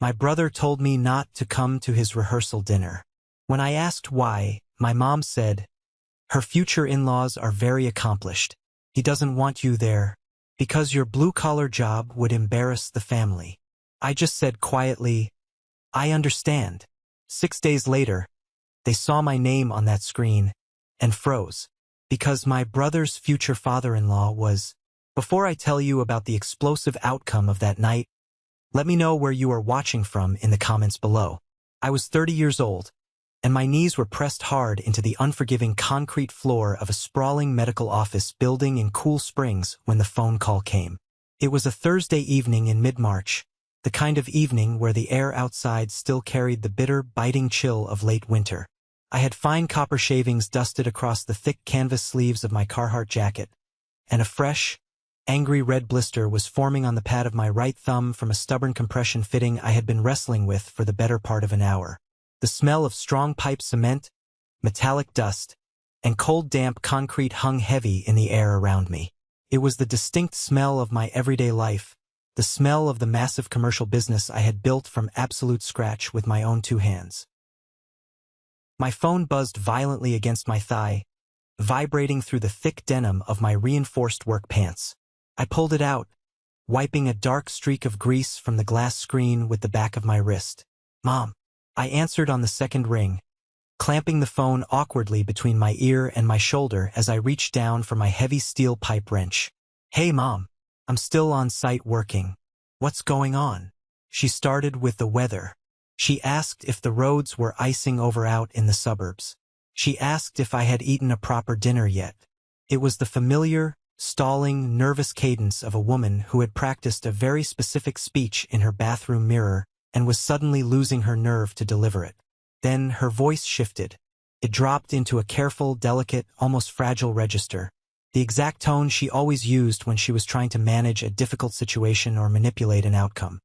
My brother told me not to come to his rehearsal dinner. When I asked why, my mom said, "Her future in-laws are very accomplished. He doesn't want you there, because your blue-collar job would embarrass the family." I just said quietly, "I understand." 6 days later, they saw my name on that screen and froze, because my brother's future father-in-law was. Before I tell you about the explosive outcome of that night, let me know where you are watching from in the comments below. I was 30 years old, and my knees were pressed hard into the unforgiving concrete floor of a sprawling medical office building in Cool Springs when the phone call came. It was a Thursday evening in mid-March, the kind of evening where the air outside still carried the bitter, biting chill of late winter. I had fine copper shavings dusted across the thick canvas sleeves of my Carhartt jacket, and a fresh, angry red blister was forming on the pad of my right thumb from a stubborn compression fitting I had been wrestling with for the better part of an hour. The smell of strong pipe cement, metallic dust, and cold damp concrete hung heavy in the air around me. It was the distinct smell of my everyday life, the smell of the massive commercial business I had built from absolute scratch with my own 2 hands. My phone buzzed violently against my thigh, vibrating through the thick denim of my reinforced work pants. I pulled it out, wiping a dark streak of grease from the glass screen with the back of my wrist. "Mom." I answered on the second ring, clamping the phone awkwardly between my ear and my shoulder as I reached down for my heavy steel pipe wrench. "Hey, Mom. I'm still on site working. What's going on?" She started with the weather. She asked if the roads were icing over out in the suburbs. She asked if I had eaten a proper dinner yet. It was the familiar, stalling, nervous cadence of a woman who had practiced a very specific speech in her bathroom mirror and was suddenly losing her nerve to deliver it. Then her voice shifted. It dropped into a careful, delicate, almost fragile register, the exact tone she always used when she was trying to manage a difficult situation or manipulate an outcome.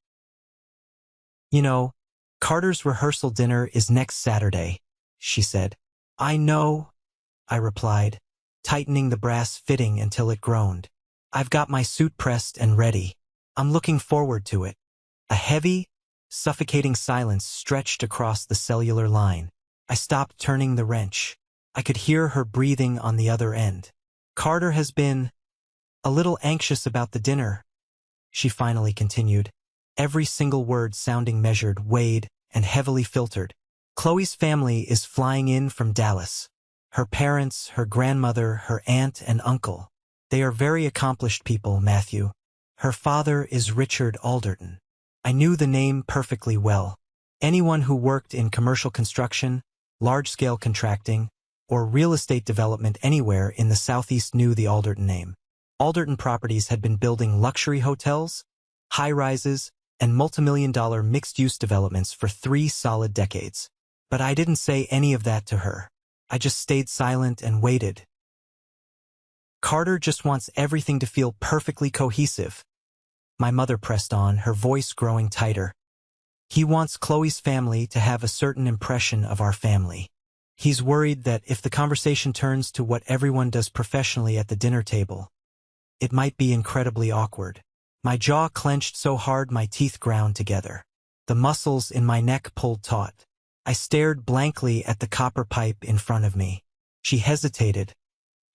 "You know, Carter's rehearsal dinner is next Saturday," she said. "I know," I replied, tightening the brass fitting until it groaned. "I've got my suit pressed and ready. I'm looking forward to it." A heavy, suffocating silence stretched across the cellular line. I stopped turning the wrench. I could hear her breathing on the other end. "Carter has been a little anxious about the dinner," she finally continued, every single word sounding measured, weighed, and heavily filtered. "Chloe's family is flying in from Dallas. Her parents, her grandmother, her aunt and uncle. They are very accomplished people, Matthew. Her father is Richard Alderton." I knew the name perfectly well. Anyone who worked in commercial construction, large-scale contracting, or real estate development anywhere in the Southeast knew the Alderton name. Alderton Properties had been building luxury hotels, high-rises, and multimillion-dollar mixed-use developments for 3 solid decades. But I didn't say any of that to her. I just stayed silent and waited. "Carter just wants everything to feel perfectly cohesive," my mother pressed on, her voice growing tighter. "He wants Chloe's family to have a certain impression of our family. He's worried that if the conversation turns to what everyone does professionally at the dinner table, it might be incredibly awkward." My jaw clenched so hard my teeth ground together. The muscles in my neck pulled taut. I stared blankly at the copper pipe in front of me. She hesitated,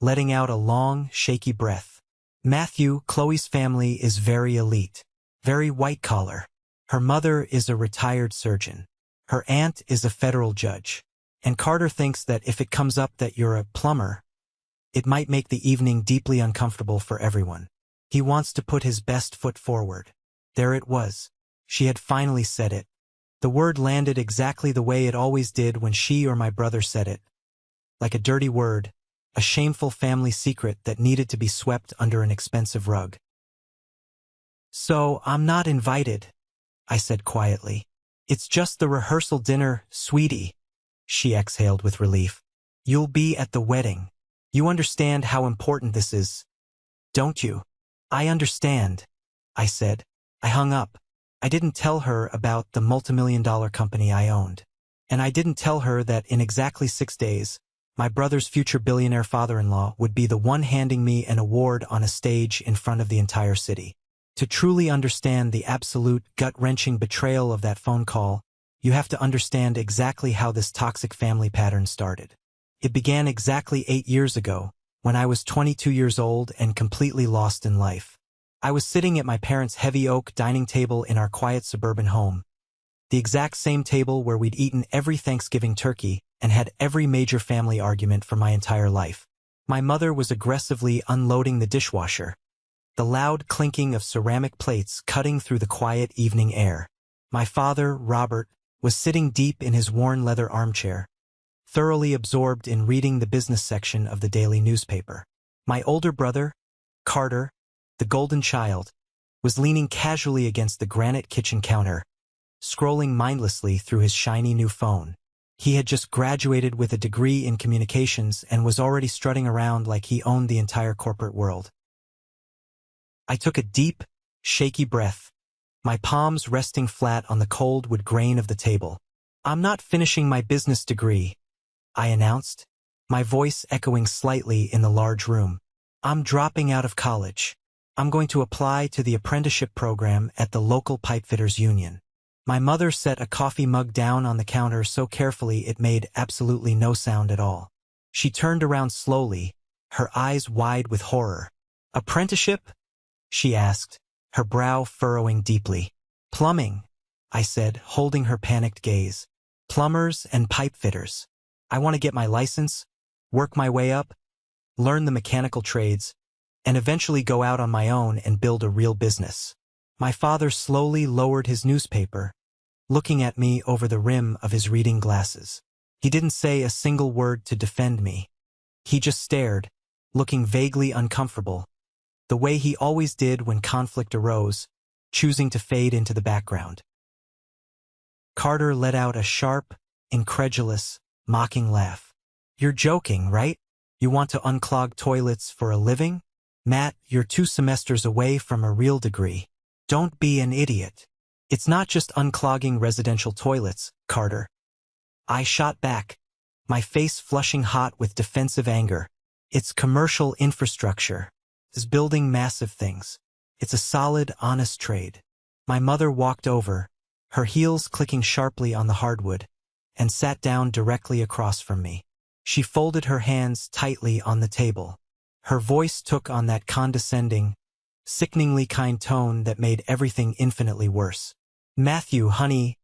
letting out a long, shaky breath. "Matthew, Chloe's family is very elite, very white-collar. Her mother is a retired surgeon. Her aunt is a federal judge. And Carter thinks that if it comes up that you're a plumber, it might make the evening deeply uncomfortable for everyone. He wants to put his best foot forward." There it was. She had finally said it. The word landed exactly the way it always did when she or my brother said it. Like a dirty word, a shameful family secret that needed to be swept under an expensive rug. "So, I'm not invited," I said quietly. "It's just the rehearsal dinner, sweetie," she exhaled with relief. "You'll be at the wedding. You understand how important this is, don't you?" "I understand," I said. I hung up. I didn't tell her about the multimillion-dollar company I owned. And I didn't tell her that in exactly 6 days, my brother's future billionaire father-in-law would be the one handing me an award on a stage in front of the entire city. To truly understand the absolute gut-wrenching betrayal of that phone call, you have to understand exactly how this toxic family pattern started. It began exactly 8 years ago, when I was 22 years old and completely lost in life. I was sitting at my parents' heavy oak dining table in our quiet suburban home, the exact same table where we'd eaten every Thanksgiving turkey and had every major family argument for my entire life. My mother was aggressively unloading the dishwasher, the loud clinking of ceramic plates cutting through the quiet evening air. My father, Robert, was sitting deep in his worn leather armchair, thoroughly absorbed in reading the business section of the daily newspaper. My older brother, Carter, the golden child, was leaning casually against the granite kitchen counter, scrolling mindlessly through his shiny new phone. He had just graduated with a degree in communications and was already strutting around like he owned the entire corporate world. I took a deep, shaky breath, my palms resting flat on the cold wood grain of the table. "I'm not finishing my business degree," I announced, my voice echoing slightly in the large room. "I'm dropping out of college. I'm going to apply to the apprenticeship program at the local pipefitters union." My mother set a coffee mug down on the counter so carefully it made absolutely no sound at all. She turned around slowly, her eyes wide with horror. "Apprenticeship?" she asked, her brow furrowing deeply. "Plumbing," I said, holding her panicked gaze. "Plumbers and pipe fitters. I want to get my license, work my way up, learn the mechanical trades, and eventually go out on my own and build a real business." My father slowly lowered his newspaper, looking at me over the rim of his reading glasses. He didn't say a single word to defend me. He just stared, looking vaguely uncomfortable, the way he always did when conflict arose, choosing to fade into the background. Carter let out a sharp, incredulous, mocking laugh. "You're joking, right? You want to unclog toilets for a living? Matt, you're 2 semesters away from a real degree. Don't be an idiot. It's not just unclogging residential toilets, Carter." I shot back, my face flushing hot with defensive anger. "It's commercial infrastructure. It's building massive things. It's a solid, honest trade." My mother walked over, her heels clicking sharply on the hardwood, and sat down directly across from me. She folded her hands tightly on the table. Her voice took on that condescending, sickeningly kind tone that made everything infinitely worse. "Matthew, honey,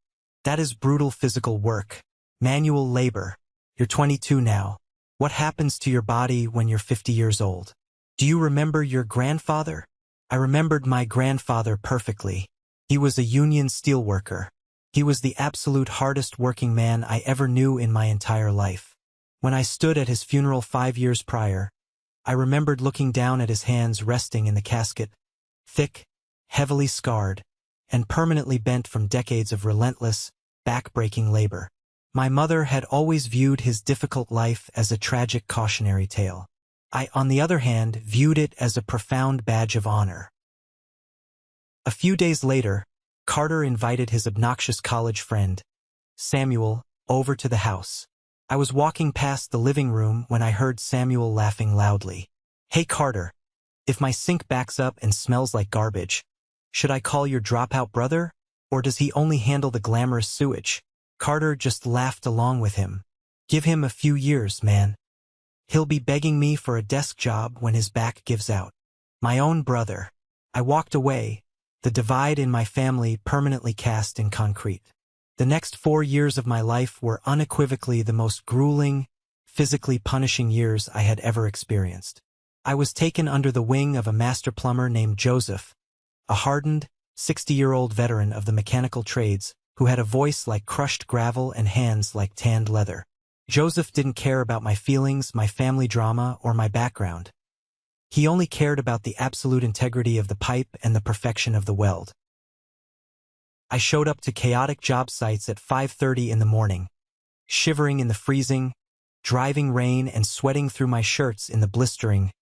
that is brutal physical work, manual labor. You're 22 now. What happens to your body when you're 50 years old? Do you remember your grandfather?" I remembered my grandfather perfectly. He was a union steelworker. He was the absolute hardest working man I ever knew in my entire life. When I stood at his funeral 5 years prior, I remembered looking down at his hands resting in the casket, thick, heavily scarred, and permanently bent from decades of relentless, back-breaking labor. My mother had always viewed his difficult life as a tragic cautionary tale. I, on the other hand, viewed it as a profound badge of honor. A few days later, Carter invited his obnoxious college friend, Samuel, over to the house. I was walking past the living room when I heard Samuel laughing loudly. "Hey Carter, if my sink backs up and smells like garbage, should I call your dropout brother? Or does he only handle the glamorous sewage?" Carter just laughed along with him. "Give him a few years, man. He'll be begging me for a desk job when his back gives out." My own brother. I walked away, the divide in my family permanently cast in concrete. The next 4 years of my life were unequivocally the most grueling, physically punishing years I had ever experienced. I was taken under the wing of a master plumber named Joseph, a hardened, 60-year-old veteran of the mechanical trades who had a voice like crushed gravel and hands like tanned leather. Joseph didn't care about my feelings, my family drama, or my background. He only cared about the absolute integrity of the pipe and the perfection of the weld. I showed up to chaotic job sites at 5:30 in the morning, shivering in the freezing, driving rain and sweating through my shirts in the blistering,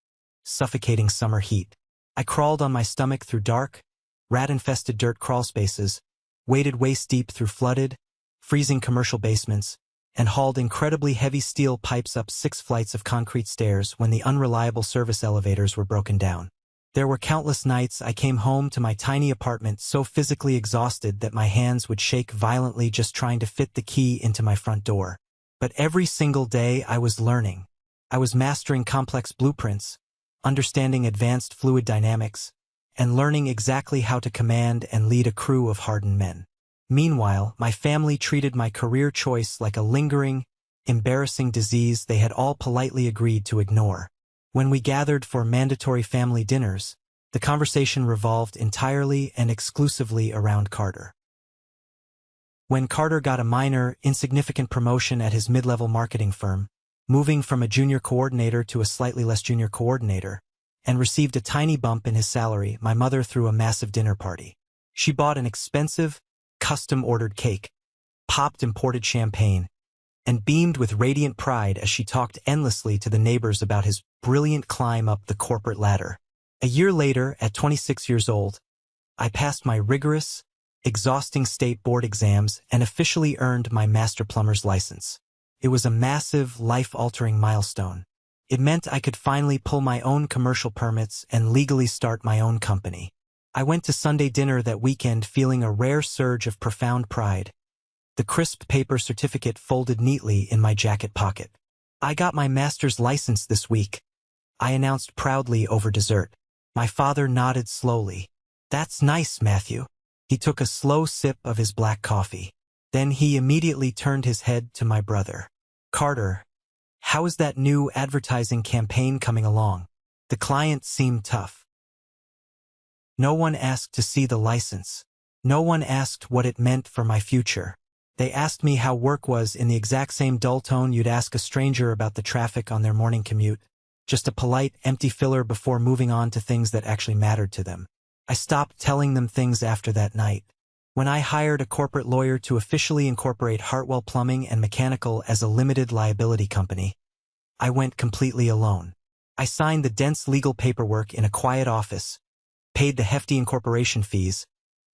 suffocating summer heat. I crawled on my stomach through dark, rat-infested dirt crawl spaces, waded waist-deep through flooded, freezing commercial basements, and hauled incredibly heavy steel pipes up 6 flights of concrete stairs when the unreliable service elevators were broken down. There were countless nights I came home to my tiny apartment so physically exhausted that my hands would shake violently just trying to fit the key into my front door. But every single day I was learning. I was mastering complex blueprints, understanding advanced fluid dynamics, and learning exactly how to command and lead a crew of hardened men. Meanwhile, my family treated my career choice like a lingering, embarrassing disease they had all politely agreed to ignore. When we gathered for mandatory family dinners, the conversation revolved entirely and exclusively around Carter. When Carter got a minor, insignificant promotion at his mid-level marketing firm, moving from a junior coordinator to a slightly less junior coordinator, and received a tiny bump in his salary, my mother threw a massive dinner party. She bought an expensive, custom-ordered cake, popped imported champagne, and beamed with radiant pride as she talked endlessly to the neighbors about his brilliant climb up the corporate ladder. A year later, at 26 years old, I passed my rigorous, exhausting state board exams and officially earned my master plumber's license. It was a massive, life-altering milestone. It meant I could finally pull my own commercial permits and legally start my own company. I went to Sunday dinner that weekend feeling a rare surge of profound pride, the crisp paper certificate folded neatly in my jacket pocket. "I got my master's license this week," I announced proudly over dessert. My father nodded slowly. "That's nice, Matthew." He took a slow sip of his black coffee. Then he immediately turned his head to my brother. "Carter, how is that new advertising campaign coming along?" The client seemed tough. No one asked to see the license. No one asked what it meant for my future. They asked me how work was in the exact same dull tone you'd ask a stranger about the traffic on their morning commute. Just a polite, empty filler before moving on to things that actually mattered to them. I stopped telling them things after that night. When I hired a corporate lawyer to officially incorporate Hartwell Plumbing and Mechanical as a limited liability company, I went completely alone. I signed the dense legal paperwork in a quiet office, paid the hefty incorporation fees,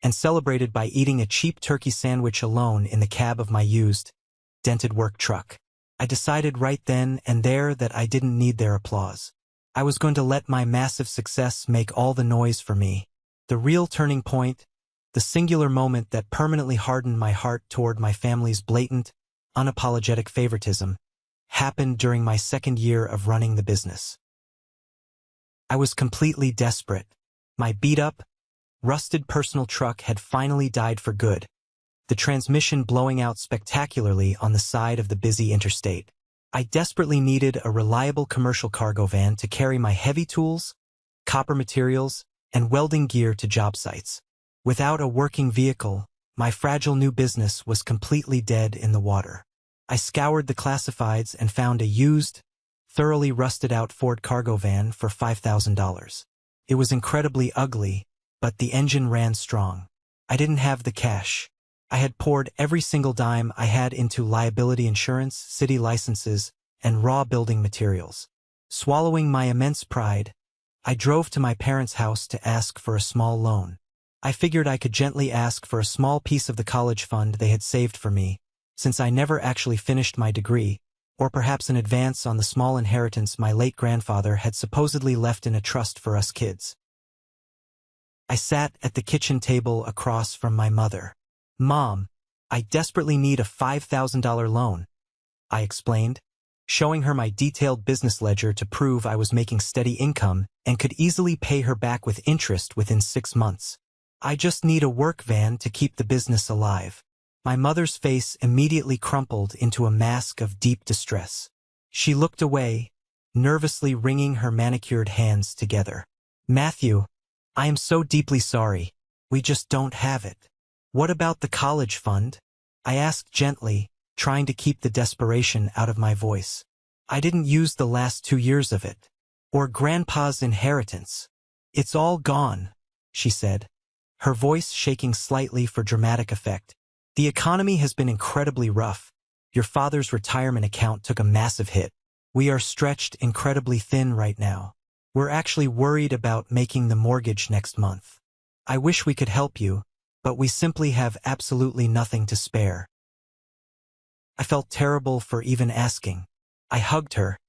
and celebrated by eating a cheap turkey sandwich alone in the cab of my used, dented work truck. I decided right then and there that I didn't need their applause. I was going to let my massive success make all the noise for me. The real turning point, the singular moment that permanently hardened my heart toward my family's blatant, unapologetic favoritism, happened during my second year of running the business. I was completely desperate. My beat-up, rusted personal truck had finally died for good, the transmission blowing out spectacularly on the side of the busy interstate. I desperately needed a reliable commercial cargo van to carry my heavy tools, copper materials, and welding gear to job sites. Without a working vehicle, my fragile new business was completely dead in the water. I scoured the classifieds and found a used, thoroughly rusted-out Ford cargo van for $5,000. It was incredibly ugly, but the engine ran strong. I didn't have the cash. I had poured every single dime I had into liability insurance, city licenses, and raw building materials. Swallowing my immense pride, I drove to my parents' house to ask for a small loan. I figured I could gently ask for a small piece of the college fund they had saved for me, since I never actually finished my degree, or perhaps an advance on the small inheritance my late grandfather had supposedly left in a trust for us kids. I sat at the kitchen table across from my mother. "Mom, I desperately need a $5,000 loan," I explained, showing her my detailed business ledger to prove I was making steady income and could easily pay her back with interest within 6 months. "I just need a work van to keep the business alive." My mother's face immediately crumpled into a mask of deep distress. She looked away, nervously wringing her manicured hands together. "Matthew, I am so deeply sorry. We just don't have it." "What about the college fund?" I asked gently, trying to keep the desperation out of my voice. "I didn't use the last 2 years of it. Or Grandpa's inheritance. It's all gone," she said, her voice shaking slightly for dramatic effect. "The economy has been incredibly rough. Your father's retirement account took a massive hit. We are stretched incredibly thin right now. We're actually worried about making the mortgage next month. I wish we could help you, but we simply have absolutely nothing to spare." I felt terrible for even asking. I hugged her,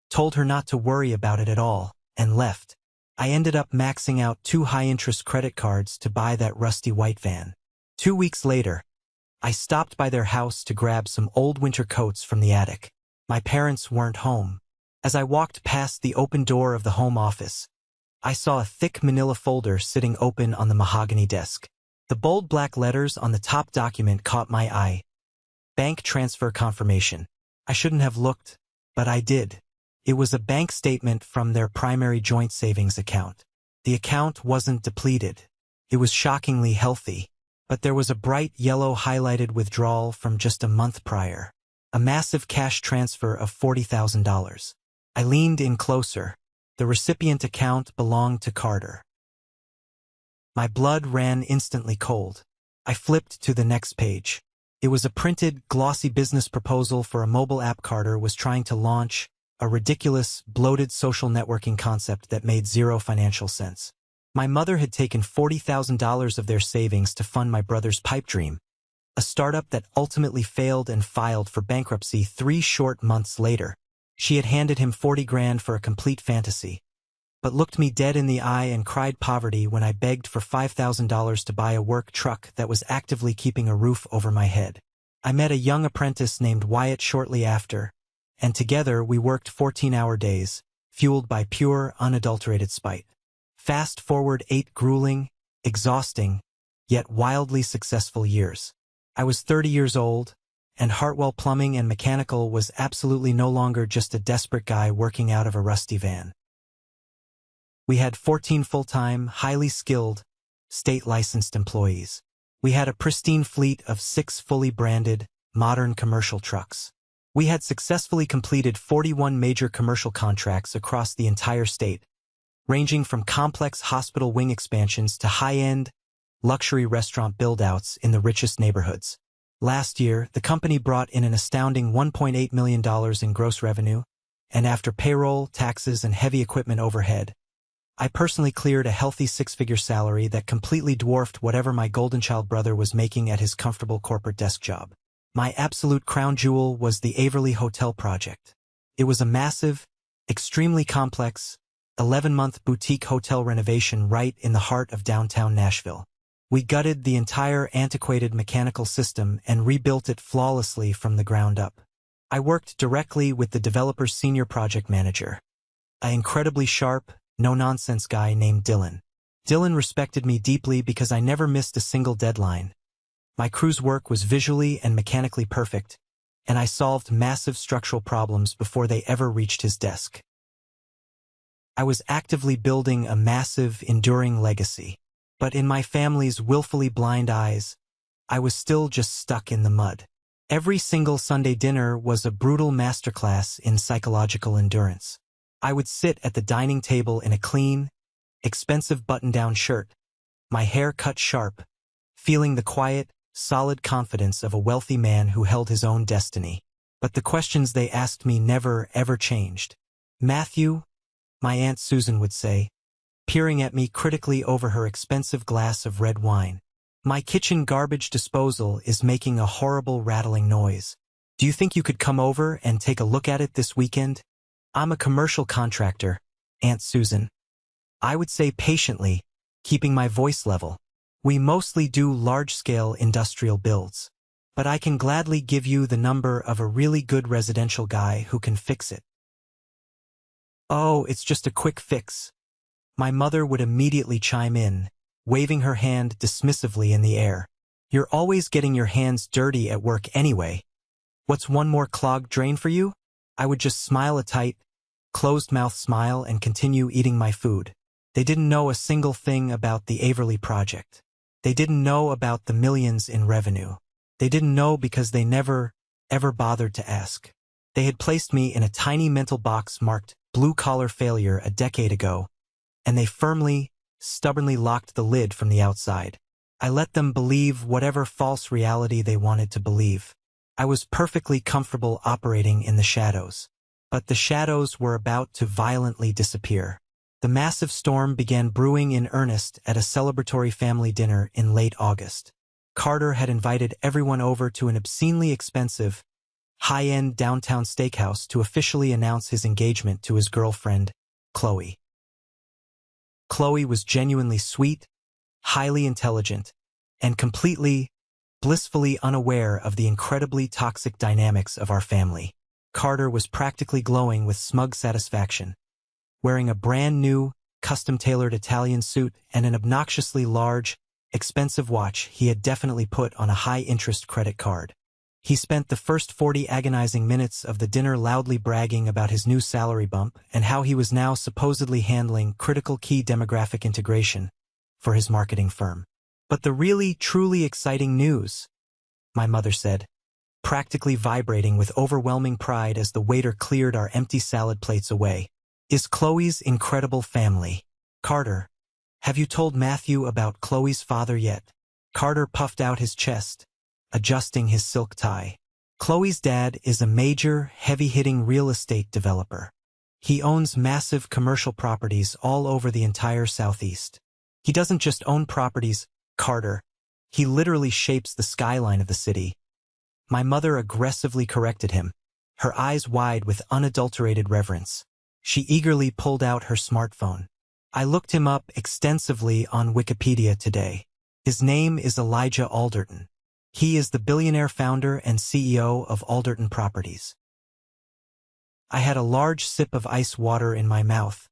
told her not to worry about it at all, and left. I ended up maxing out 2 high-interest credit cards to buy that rusty white van. 2 weeks later, I stopped by their house to grab some old winter coats from the attic. My parents weren't home. As I walked past the open door of the home office, I saw a thick manila folder sitting open on the mahogany desk. The bold black letters on the top document caught my eye. Bank transfer confirmation. I shouldn't have looked, but I did. It was a bank statement from their primary joint savings account. The account wasn't depleted. It was shockingly healthy, but there was a bright yellow highlighted withdrawal from just a month prior. A massive cash transfer of $40,000. I leaned in closer. The recipient account belonged to Carter. My blood ran instantly cold. I flipped to the next page. It was a printed, glossy business proposal for a mobile app Carter was trying to launch, a ridiculous, bloated social networking concept that made zero financial sense. My mother had taken $40,000 of their savings to fund my brother's pipe dream, a startup that ultimately failed and filed for bankruptcy 3 short months later. She had handed him 40 grand for a complete fantasy, but looked me dead in the eye and cried poverty when I begged for $5,000 to buy a work truck that was actively keeping a roof over my head. I met a young apprentice named Wyatt shortly after, and together we worked 14-hour days, fueled by pure, unadulterated spite. Fast forward 8 grueling, exhausting, yet wildly successful years. I was 30 years old, and Hartwell Plumbing and Mechanical was absolutely no longer just a desperate guy working out of a rusty van. We had 14 full-time, highly skilled, state-licensed employees. We had a pristine fleet of 6 fully branded, modern commercial trucks. We had successfully completed 41 major commercial contracts across the entire state, ranging from complex hospital wing expansions to high-end, luxury restaurant build-outs in the richest neighborhoods. Last year, the company brought in an astounding $1.8 million in gross revenue, and after payroll, taxes, and heavy equipment overhead, I personally cleared a healthy 6-figure salary that completely dwarfed whatever my golden child brother was making at his comfortable corporate desk job. My absolute crown jewel was the Averly Hotel project. It was a massive, extremely complex, 11-month boutique hotel renovation right in the heart of downtown Nashville. We gutted the entire antiquated mechanical system and rebuilt it flawlessly from the ground up. I worked directly with the developer's senior project manager, an incredibly sharp, no-nonsense guy named Dylan. Dylan respected me deeply because I never missed a single deadline. My crew's work was visually and mechanically perfect, and I solved massive structural problems before they ever reached his desk. I was actively building a massive, enduring legacy, but in my family's willfully blind eyes, I was still just stuck in the mud. Every single Sunday dinner was a brutal masterclass in psychological endurance. I would sit at the dining table in a clean, expensive button-down shirt, my hair cut sharp, feeling the quiet, solid confidence of a wealthy man who held his own destiny. But the questions they asked me never, ever changed. "Matthew," my Aunt Susan would say, peering at me critically over her expensive glass of red wine, "my kitchen garbage disposal is making a horrible rattling noise. Do you think you could come over and take a look at it this weekend?" "I'm a commercial contractor, Aunt Susan," I would say patiently, keeping my voice level. "We mostly do large-scale industrial builds, but I can gladly give you the number of a really good residential guy who can fix it." "Oh, it's just a quick fix," my mother would immediately chime in, waving her hand dismissively in the air. "You're always getting your hands dirty at work anyway. What's one more clogged drain for you?" I would just smile a tight, closed-mouth smile and continue eating my food. They didn't know a single thing about the Averly project. They didn't know about the millions in revenue. They didn't know because they never, ever bothered to ask. They had placed me in a tiny mental box marked blue-collar failure a decade ago, and they firmly, stubbornly locked the lid from the outside. I let them believe whatever false reality they wanted to believe. I was perfectly comfortable operating in the shadows. But the shadows were about to violently disappear. The massive storm began brewing in earnest at a celebratory family dinner in late August. Carter had invited everyone over to an obscenely expensive, high-end downtown steakhouse to officially announce his engagement to his girlfriend, Chloe. Chloe was genuinely sweet, highly intelligent, and completely, blissfully unaware of the incredibly toxic dynamics of our family. Carter was practically glowing with smug satisfaction, wearing a brand new, custom-tailored Italian suit and an obnoxiously large, expensive watch he had definitely put on a high-interest credit card. He spent the first 40 agonizing minutes of the dinner loudly bragging about his new salary bump and how he was now supposedly handling critical key demographic integration for his marketing firm. But the really, truly exciting news, my mother said, practically vibrating with overwhelming pride as the waiter cleared our empty salad plates away, is Chloe's incredible family. Carter, have you told Matthew about Chloe's father yet? Carter puffed out his chest, adjusting his silk tie. Chloe's dad is a major, heavy-hitting real estate developer. He owns massive commercial properties all over the entire Southeast. He doesn't just own properties, Carter. He literally shapes the skyline of the city. My mother aggressively corrected him, her eyes wide with unadulterated reverence. She eagerly pulled out her smartphone. I looked him up extensively on Wikipedia today. His name is Elijah Alderton. He is the billionaire founder and CEO of Alderton Properties. I had a large sip of ice water in my mouth,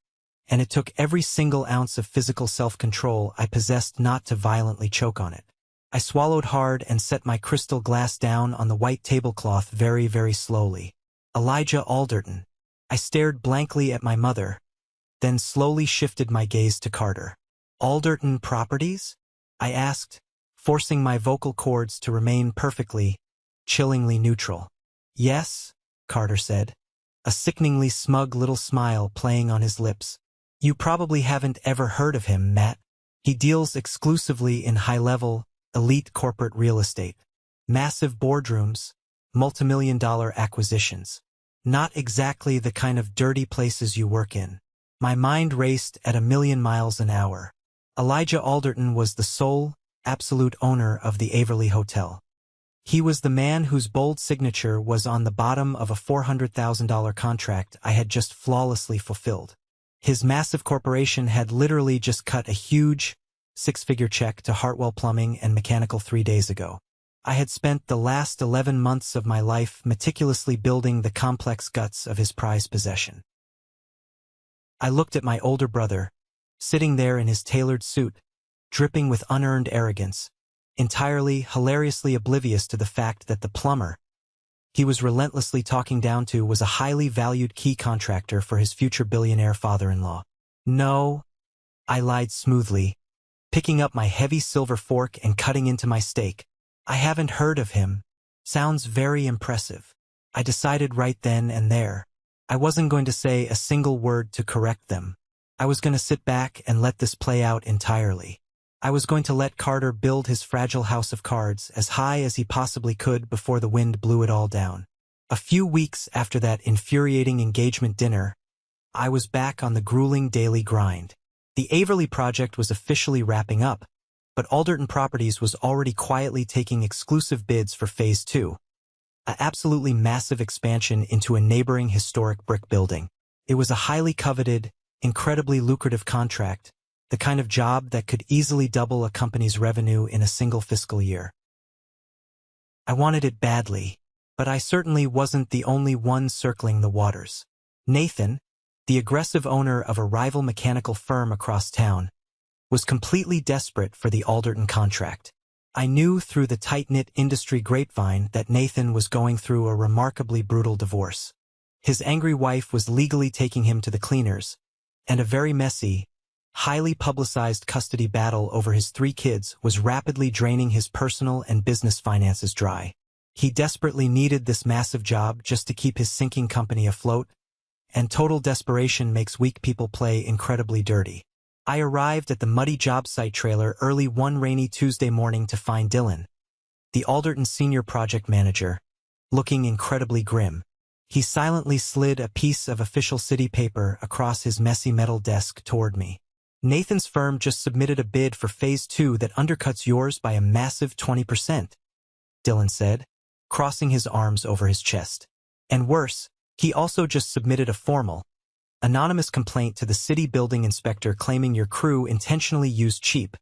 and it took every single ounce of physical self-control I possessed not to violently choke on it. I swallowed hard and set my crystal glass down on the white tablecloth very, very slowly. Elijah Alderton. I stared blankly at my mother, then slowly shifted my gaze to Carter. Alderton Properties? I asked, forcing my vocal cords to remain perfectly, chillingly neutral. Yes, Carter said, a sickeningly smug little smile playing on his lips. You probably haven't ever heard of him, Matt. He deals exclusively in high-level, elite corporate real estate. Massive boardrooms, multimillion-dollar acquisitions. Not exactly the kind of dirty places you work in. My mind raced at 1,000,000 miles an hour. Elijah Alderton was the sole, absolute owner of the Averly Hotel. He was the man whose bold signature was on the bottom of a $400,000 contract I had just flawlessly fulfilled. His massive corporation had literally just cut a huge, six-figure check to Hartwell Plumbing and Mechanical 3 days ago. I had spent the last 11 months of my life meticulously building the complex guts of his prized possession. I looked at my older brother, sitting there in his tailored suit, dripping with unearned arrogance, entirely, hilariously oblivious to the fact that the plumber he was relentlessly talking down to was a highly valued key contractor for his future billionaire father-in-law. No, I lied smoothly, picking up my heavy silver fork and cutting into my steak. I haven't heard of him. Sounds very impressive. I decided right then and there. I wasn't going to say a single word to correct them. I was going to sit back and let this play out entirely. I was going to let Carter build his fragile house of cards as high as he possibly could before the wind blew it all down. A few weeks after that infuriating engagement dinner, I was back on the grueling daily grind. The Averly project was officially wrapping up, but Alderton Properties was already quietly taking exclusive bids for Phase 2, an absolutely massive expansion into a neighboring historic brick building. It was a highly coveted, incredibly lucrative contract, the kind of job that could easily double a company's revenue in a single fiscal year. I wanted it badly, but I certainly wasn't the only one circling the waters. Nathan, the aggressive owner of a rival mechanical firm across town, was completely desperate for the Alderton contract. I knew through the tight-knit industry grapevine that Nathan was going through a remarkably brutal divorce. His angry wife was legally taking him to the cleaners, and a very messy, highly publicized custody battle over his 3 kids was rapidly draining his personal and business finances dry. He desperately needed this massive job just to keep his sinking company afloat, and total desperation makes weak people play incredibly dirty. I arrived at the muddy job site trailer early one rainy Tuesday morning to find Dylan, the Alderton senior project manager, looking incredibly grim. He silently slid a piece of official city paper across his messy metal desk toward me. Nathan's firm just submitted a bid for Phase 2 that undercuts yours by a massive 20%, Dylan said, crossing his arms over his chest. And worse, he also just submitted a formal, Anonymous complaint to the city building inspector claiming your crew intentionally used cheap,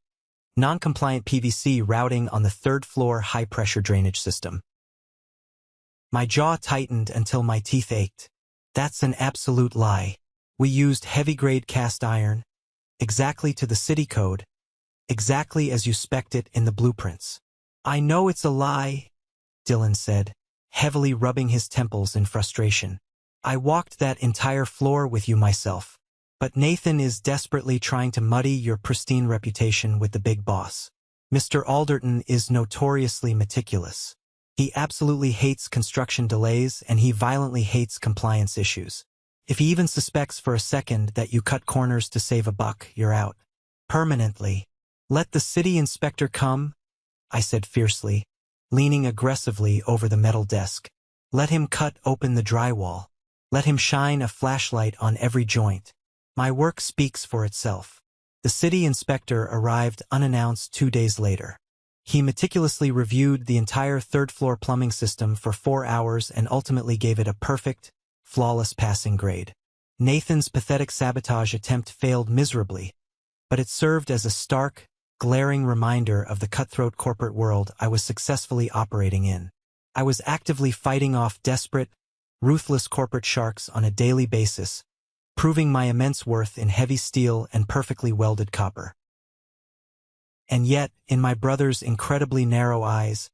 non-compliant PVC routing on the third-floor high-pressure drainage system. My jaw tightened until my teeth ached. That's an absolute lie. We used heavy-grade cast iron, exactly to the city code, exactly as you spec'd it in the blueprints. I know it's a lie, Dylan said, heavily rubbing his temples in frustration. I walked that entire floor with you myself. But Nathan is desperately trying to muddy your pristine reputation with the big boss. Mr. Alderton is notoriously meticulous. He absolutely hates construction delays and he violently hates compliance issues. If he even suspects for a second that you cut corners to save a buck, you're out. Permanently. Let the city inspector come, I said fiercely, leaning aggressively over the metal desk. Let him cut open the drywall. Let him shine a flashlight on every joint. My work speaks for itself. The city inspector arrived unannounced 2 days later. He meticulously reviewed the entire third-floor plumbing system for 4 hours and ultimately gave it a perfect, flawless passing grade. Nathan's pathetic sabotage attempt failed miserably, but it served as a stark, glaring reminder of the cutthroat corporate world I was successfully operating in. I was actively fighting off desperate, ruthless corporate sharks on a daily basis, proving my immense worth in heavy steel and perfectly welded copper. And yet, in my brother's incredibly narrow eyes,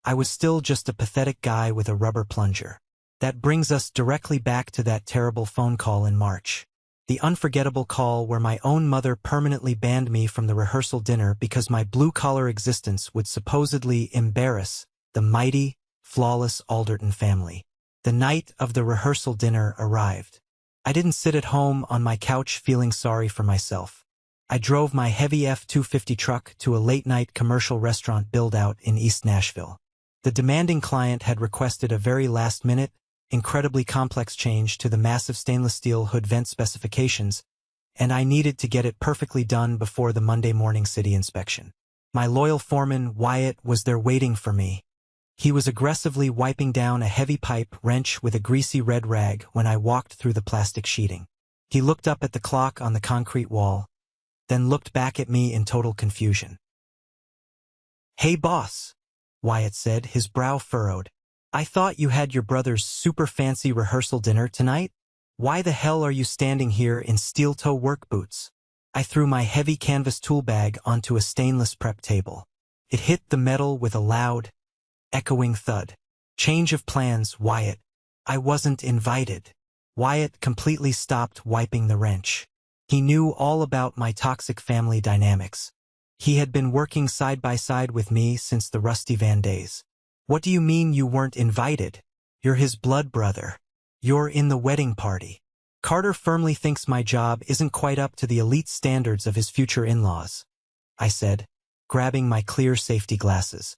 I was still just a pathetic guy with a rubber plunger. That brings us directly back to that terrible phone call in March. The unforgettable call where my own mother permanently banned me from the rehearsal dinner because my blue-collar existence would supposedly embarrass the mighty, flawless Alderton family. The night of the rehearsal dinner arrived. I didn't sit at home on my couch feeling sorry for myself. I drove my heavy F-250 truck to a late-night commercial restaurant build-out in East Nashville. The demanding client had requested a very last-minute, incredibly complex change to the massive stainless steel hood vent specifications, and I needed to get it perfectly done before the Monday morning city inspection. My loyal foreman, Wyatt, was there waiting for me. He was aggressively wiping down a heavy pipe wrench with a greasy red rag when I walked through the plastic sheeting. He looked up at the clock on the concrete wall, then looked back at me in total confusion. "Hey, boss," Wyatt said, his brow furrowed. "I thought you had your brother's super fancy rehearsal dinner tonight? Why the hell are you standing here in steel-toe work boots?" I threw my heavy canvas tool bag onto a stainless prep table. It hit the metal with a loud, echoing thud. "Change of plans, Wyatt. I wasn't invited." Wyatt completely stopped wiping the wrench. He knew all about my toxic family dynamics. He had been working side by side with me since the Rusty Van days. "What do you mean you weren't invited? You're his blood brother. You're in the wedding party." "Carter firmly thinks my job isn't quite up to the elite standards of his future in-laws," I said, grabbing my clear safety glasses.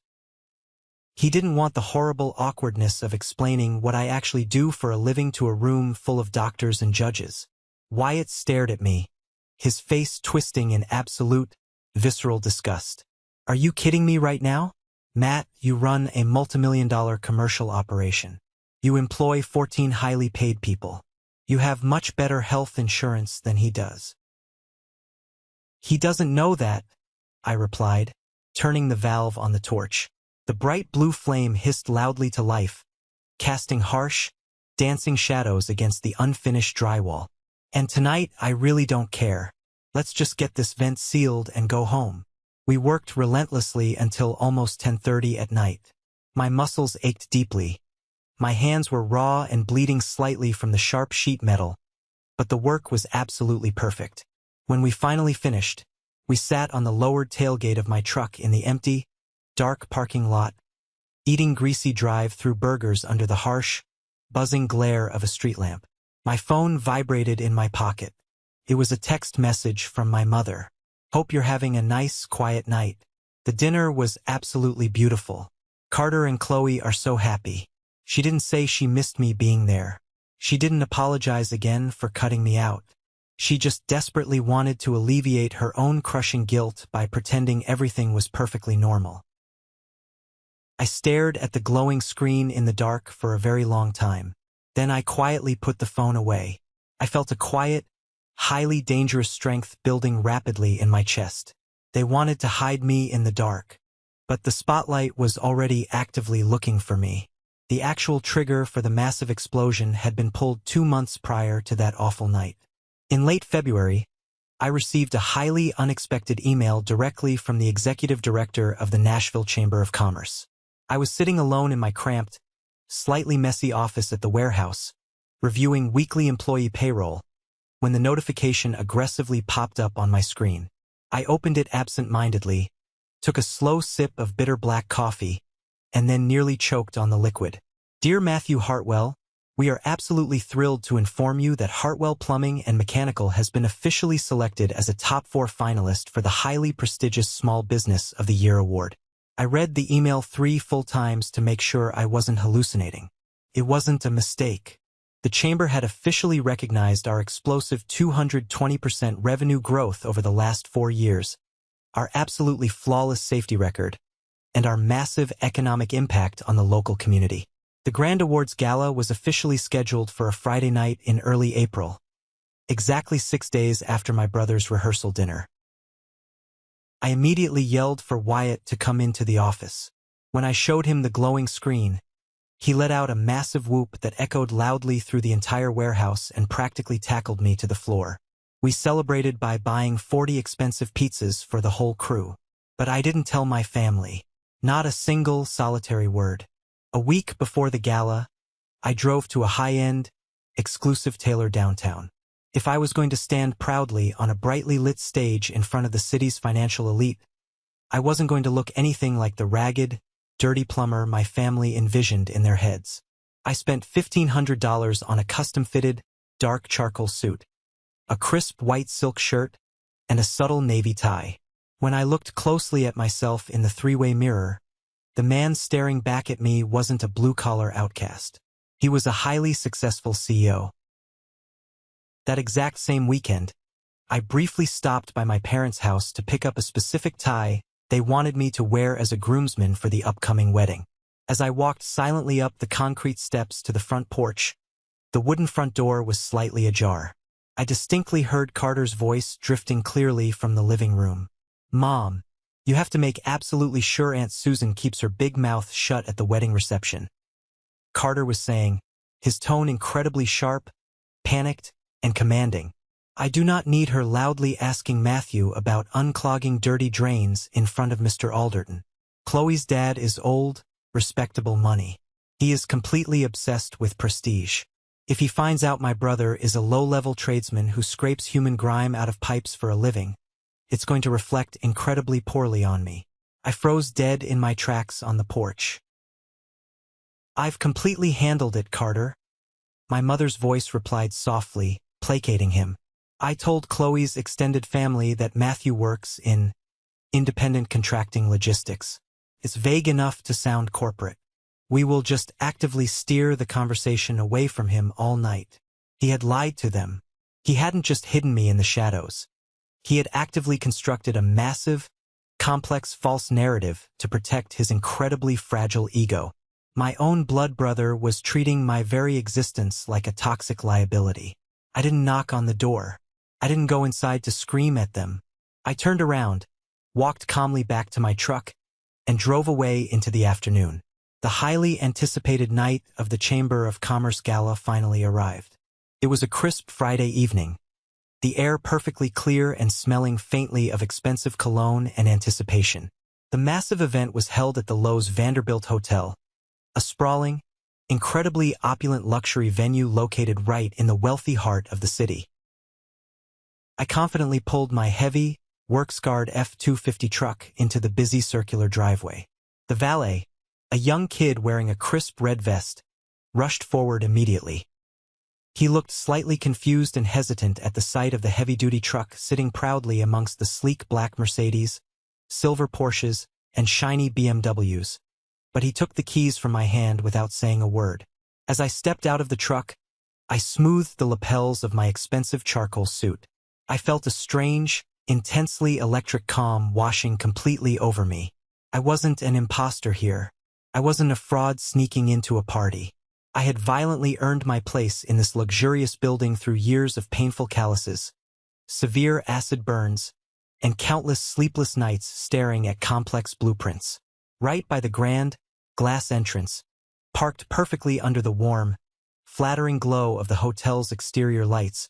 He didn't want the horrible awkwardness of explaining what I actually do for a living to a room full of doctors and judges. Wyatt stared at me, his face twisting in absolute, visceral disgust. "Are you kidding me right now? Matt, you run a multimillion-dollar commercial operation. You employ 14 highly paid people. You have much better health insurance than he does." "He doesn't know that," I replied, turning the valve on the torch. The bright blue flame hissed loudly to life, casting harsh, dancing shadows against the unfinished drywall. "And tonight, I really don't care. Let's just get this vent sealed and go home." We worked relentlessly until almost 10:30 at night. My muscles ached deeply. My hands were raw and bleeding slightly from the sharp sheet metal, but the work was absolutely perfect. When we finally finished, we sat on the lowered tailgate of my truck in the empty, dark parking lot, eating greasy drive-through burgers under the harsh, buzzing glare of a street lamp. My phone vibrated in my pocket. It was a text message from my mother. "Hope you're having a nice, quiet night. The dinner was absolutely beautiful. Carter and Chloe are so happy." She didn't say she missed me being there. She didn't apologize again for cutting me out. She just desperately wanted to alleviate her own crushing guilt by pretending everything was perfectly normal. I stared at the glowing screen in the dark for a very long time. Then I quietly put the phone away. I felt a quiet, highly dangerous strength building rapidly in my chest. They wanted to hide me in the dark. But the spotlight was already actively looking for me. The actual trigger for the massive explosion had been pulled 2 months prior to that awful night. In late February, I received a highly unexpected email directly from the executive director of the Nashville Chamber of Commerce. I was sitting alone in my cramped, slightly messy office at the warehouse, reviewing weekly employee payroll, when the notification aggressively popped up on my screen. I opened it absent-mindedly, took a slow sip of bitter black coffee, and then nearly choked on the liquid. Dear Matthew Hartwell, we are absolutely thrilled to inform you that Hartwell Plumbing and Mechanical has been officially selected as a top 4 finalist for the highly prestigious Small Business of the Year award. I read the email 3 full times to make sure I wasn't hallucinating. It wasn't a mistake. The Chamber had officially recognized our explosive 220% revenue growth over the last 4 years, our absolutely flawless safety record, and our massive economic impact on the local community. The Grand Awards Gala was officially scheduled for a Friday night in early April, exactly 6 days after my brother's rehearsal dinner. I immediately yelled for Wyatt to come into the office. When I showed him the glowing screen, he let out a massive whoop that echoed loudly through the entire warehouse and practically tackled me to the floor. We celebrated by buying 40 expensive pizzas for the whole crew. But I didn't tell my family. Not a single solitary word. A week before the gala, I drove to a high-end, exclusive tailor downtown. If I was going to stand proudly on a brightly lit stage in front of the city's financial elite, I wasn't going to look anything like the ragged, dirty plumber my family envisioned in their heads. I spent $1,500 on a custom-fitted, dark charcoal suit, a crisp white silk shirt, and a subtle navy tie. When I looked closely at myself in the 3-way mirror, the man staring back at me wasn't a blue-collar outcast. He was a highly successful CEO. That exact same weekend, I briefly stopped by my parents' house to pick up a specific tie they wanted me to wear as a groomsman for the upcoming wedding. As I walked silently up the concrete steps to the front porch, the wooden front door was slightly ajar. I distinctly heard Carter's voice drifting clearly from the living room. "Mom, you have to make absolutely sure Aunt Susan keeps her big mouth shut at the wedding reception," Carter was saying, his tone incredibly sharp, panicked, and commanding. "I do not need her loudly asking Matthew about unclogging dirty drains in front of Mr. Alderton. Chloe's dad is old, respectable money. He is completely obsessed with prestige. If he finds out my brother is a low-level tradesman who scrapes human grime out of pipes for a living, it's going to reflect incredibly poorly on me." I froze dead in my tracks on the porch. "I've completely handled it, Carter," my mother's voice replied softly, placating him. "I told Chloe's extended family that Matthew works in independent contracting logistics. It's vague enough to sound corporate. We will just actively steer the conversation away from him all night." He had lied to them. He hadn't just hidden me in the shadows. He had actively constructed a massive, complex false narrative to protect his incredibly fragile ego. My own blood brother was treating my very existence like a toxic liability. I didn't knock on the door. I didn't go inside to scream at them. I turned around, walked calmly back to my truck, and drove away into the afternoon. The highly anticipated night of the Chamber of Commerce Gala finally arrived. It was a crisp Friday evening, the air perfectly clear and smelling faintly of expensive cologne and anticipation. The massive event was held at the Lowe's Vanderbilt Hotel, a sprawling, incredibly opulent luxury venue located right in the wealthy heart of the city. I confidently pulled my heavy, work-scarred F-250 truck into the busy circular driveway. The valet, a young kid wearing a crisp red vest, rushed forward immediately. He looked slightly confused and hesitant at the sight of the heavy-duty truck sitting proudly amongst the sleek black Mercedes, silver Porsches, and shiny BMWs, but he took the keys from my hand without saying a word. As I stepped out of the truck, I smoothed the lapels of my expensive charcoal suit. I felt a strange, intensely electric calm washing completely over me. I wasn't an imposter here. I wasn't a fraud sneaking into a party. I had violently earned my place in this luxurious building through years of painful calluses, severe acid burns, and countless sleepless nights staring at complex blueprints. Right by the grand, glass entrance, parked perfectly under the warm, flattering glow of the hotel's exterior lights,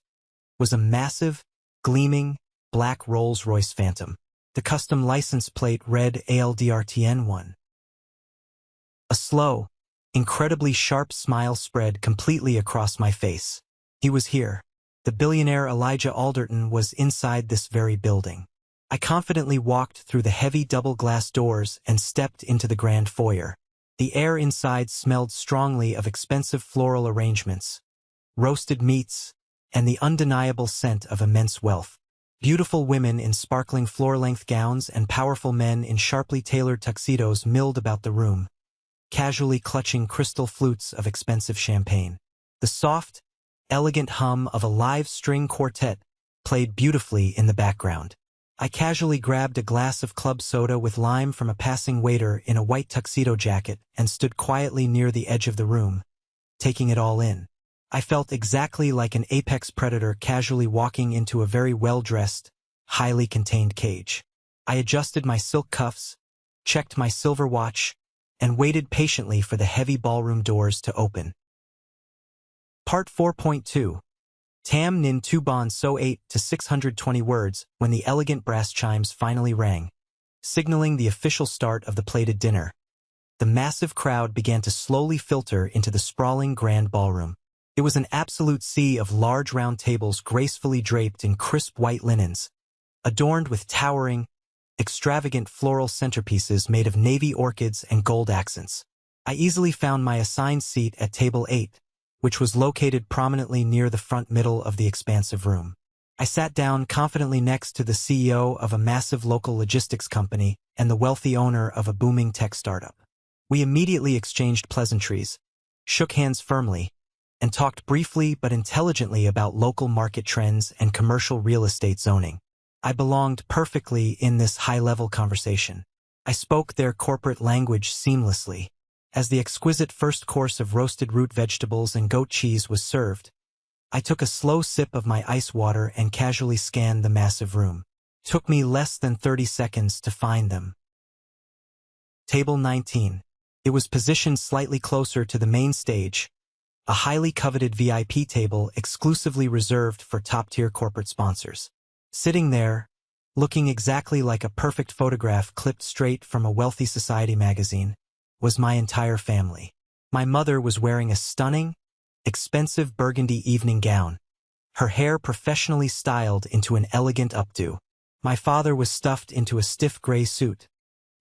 was a massive, gleaming, black Rolls-Royce Phantom. The custom license plate read ALDRTN1. A slow, incredibly sharp smile spread completely across my face. He was here. The billionaire Elijah Alderton was inside this very building. I confidently walked through the heavy double-glass doors and stepped into the grand foyer. The air inside smelled strongly of expensive floral arrangements, roasted meats, and the undeniable scent of immense wealth. Beautiful women in sparkling floor-length gowns and powerful men in sharply tailored tuxedos milled about the room, casually clutching crystal flutes of expensive champagne. The soft, elegant hum of a live string quartet played beautifully in the background. I casually grabbed a glass of club soda with lime from a passing waiter in a white tuxedo jacket and stood quietly near the edge of the room, taking it all in. I felt exactly like an apex predator casually walking into a very well-dressed, highly contained cage. I adjusted my silk cuffs, checked my silver watch, and waited patiently for the heavy ballroom doors to open. Part 4.2. Tam Nin Tu Bon So 8 to 620 words when the elegant brass chimes finally rang, signaling the official start of the plated dinner. The massive crowd began to slowly filter into the sprawling grand ballroom. It was an absolute sea of large round tables gracefully draped in crisp white linens, adorned with towering, extravagant floral centerpieces made of navy orchids and gold accents. I easily found my assigned seat at table 8, which was located prominently near the front middle of the expansive room. I sat down confidently next to the CEO of a massive local logistics company and the wealthy owner of a booming tech startup. We immediately exchanged pleasantries, shook hands firmly, and talked briefly but intelligently about local market trends and commercial real estate zoning. I belonged perfectly in this high-level conversation. I spoke their corporate language seamlessly. As the exquisite first course of roasted root vegetables and goat cheese was served, I took a slow sip of my ice water and casually scanned the massive room. It took me less than 30 seconds to find them. Table 19. It was positioned slightly closer to the main stage, a highly coveted VIP table exclusively reserved for top-tier corporate sponsors. Sitting there, looking exactly like a perfect photograph clipped straight from a wealthy society magazine, was my entire family. My mother was wearing a stunning, expensive burgundy evening gown, her hair professionally styled into an elegant updo. My father was stuffed into a stiff gray suit,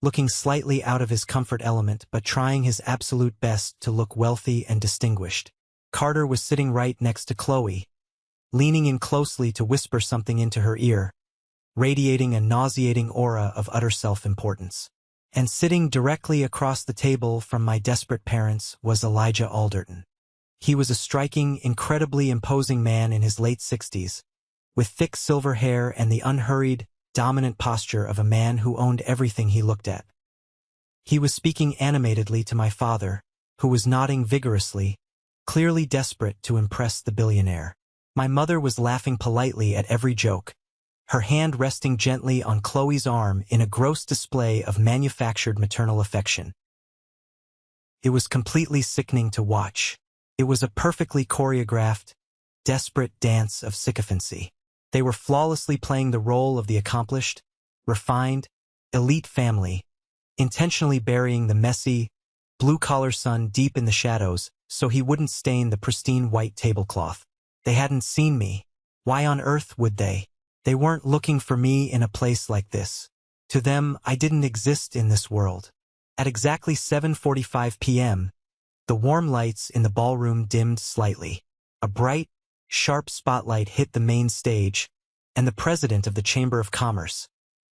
looking slightly out of his comfort element but trying his absolute best to look wealthy and distinguished. Carter was sitting right next to Chloe, leaning in closely to whisper something into her ear, radiating a nauseating aura of utter self-importance. And sitting directly across the table from my desperate parents was Elijah Alderton. He was a striking, incredibly imposing man in his late 60s, with thick silver hair and the unhurried, dominant posture of a man who owned everything he looked at. He was speaking animatedly to my father, who was nodding vigorously, clearly desperate to impress the billionaire. My mother was laughing politely at every joke, her hand resting gently on Chloe's arm in a gross display of manufactured maternal affection. It was completely sickening to watch. It was a perfectly choreographed, desperate dance of sycophancy. They were flawlessly playing the role of the accomplished, refined, elite family, intentionally burying the messy, blue-collar son deep in the shadows so he wouldn't stain the pristine white tablecloth. They hadn't seen me. Why on earth would they? They weren't looking for me in a place like this. To them, I didn't exist in this world. At exactly 7:45 p.m., the warm lights in the ballroom dimmed slightly. A bright, sharp spotlight hit the main stage, and the president of the Chamber of Commerce,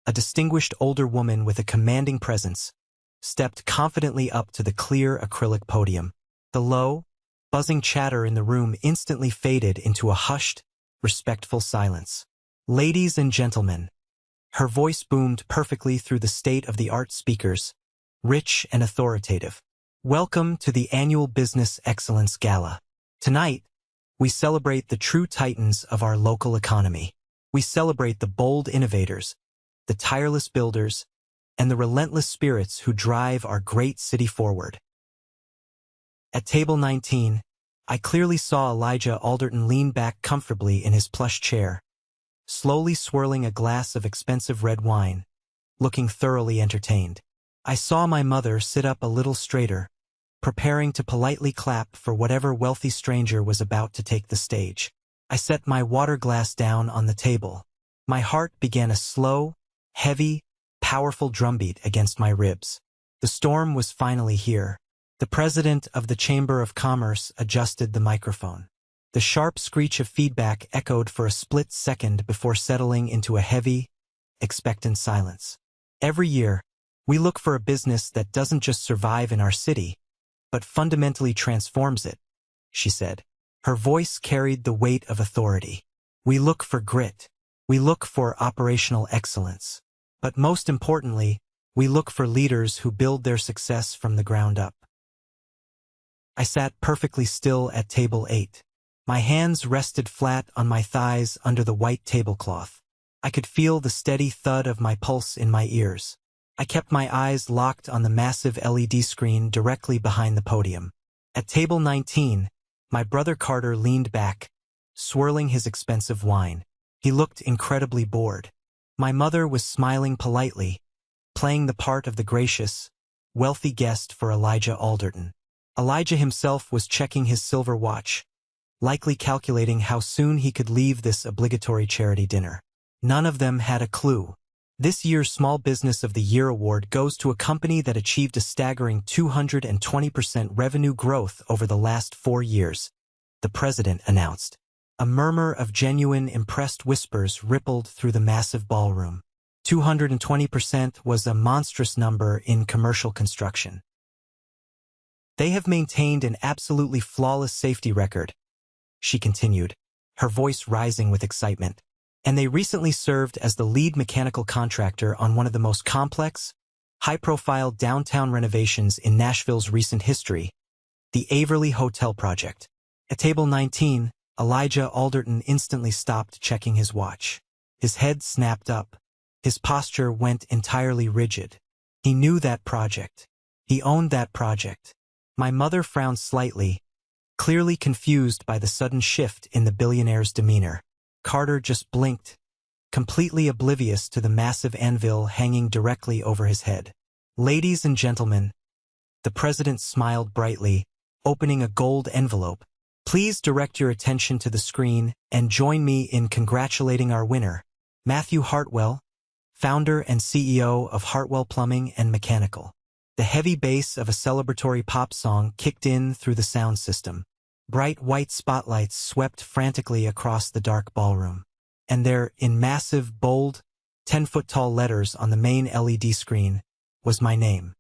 a distinguished older woman with a commanding presence, stepped confidently up to the clear acrylic podium. The low, buzzing chatter in the room instantly faded into a hushed, respectful silence. Ladies and gentlemen, her voice boomed perfectly through the state-of-the-art speakers, rich and authoritative. Welcome to the annual Business Excellence Gala. Tonight, we celebrate the true titans of our local economy. We celebrate the bold innovators, the tireless builders, and the relentless spirits who drive our great city forward. At table 19, I clearly saw Elijah Alderton lean back comfortably in his plush chair, slowly swirling a glass of expensive red wine, looking thoroughly entertained. I saw my mother sit up a little straighter, preparing to politely clap for whatever wealthy stranger was about to take the stage. I set my water glass down on the table. My heart began a slow, heavy, powerful drumbeat against my ribs. The storm was finally here. The president of the Chamber of Commerce adjusted the microphone. The sharp screech of feedback echoed for a split second before settling into a heavy, expectant silence. Every year, we look for a business that doesn't just survive in our city, but fundamentally transforms it, she said. Her voice carried the weight of authority. We look for grit. We look for operational excellence. But most importantly, we look for leaders who build their success from the ground up. I sat perfectly still at table 8. My hands rested flat on my thighs under the white tablecloth. I could feel the steady thud of my pulse in my ears. I kept my eyes locked on the massive LED screen directly behind the podium. At table 19, my brother Carter leaned back, swirling his expensive wine. He looked incredibly bored. My mother was smiling politely, playing the part of the gracious, wealthy guest for Elijah Alderton. Elijah himself was checking his silver watch, likely calculating how soon he could leave this obligatory charity dinner. None of them had a clue. This year's Small Business of the Year award goes to a company that achieved a staggering 220% revenue growth over the last 4 years, the president announced. A murmur of genuine, impressed whispers rippled through the massive ballroom. 220% was a monstrous number in commercial construction. They have maintained an absolutely flawless safety record, she continued, her voice rising with excitement. And they recently served as the lead mechanical contractor on one of the most complex, high-profile downtown renovations in Nashville's recent history, the Averly Hotel project. At table 19, Elijah Alderton instantly stopped checking his watch. His head snapped up. His posture went entirely rigid. He knew that project. He owned that project. My mother frowned slightly, clearly confused by the sudden shift in the billionaire's demeanor. Carter just blinked, completely oblivious to the massive anvil hanging directly over his head. Ladies and gentlemen, the president smiled brightly, opening a gold envelope. Please direct your attention to the screen and join me in congratulating our winner, Matthew Hartwell, founder and CEO of Hartwell Plumbing and Mechanical. The heavy bass of a celebratory pop song kicked in through the sound system. Bright white spotlights swept frantically across the dark ballroom. And there, in massive, bold, 10-foot-tall letters on the main LED screen, was my name.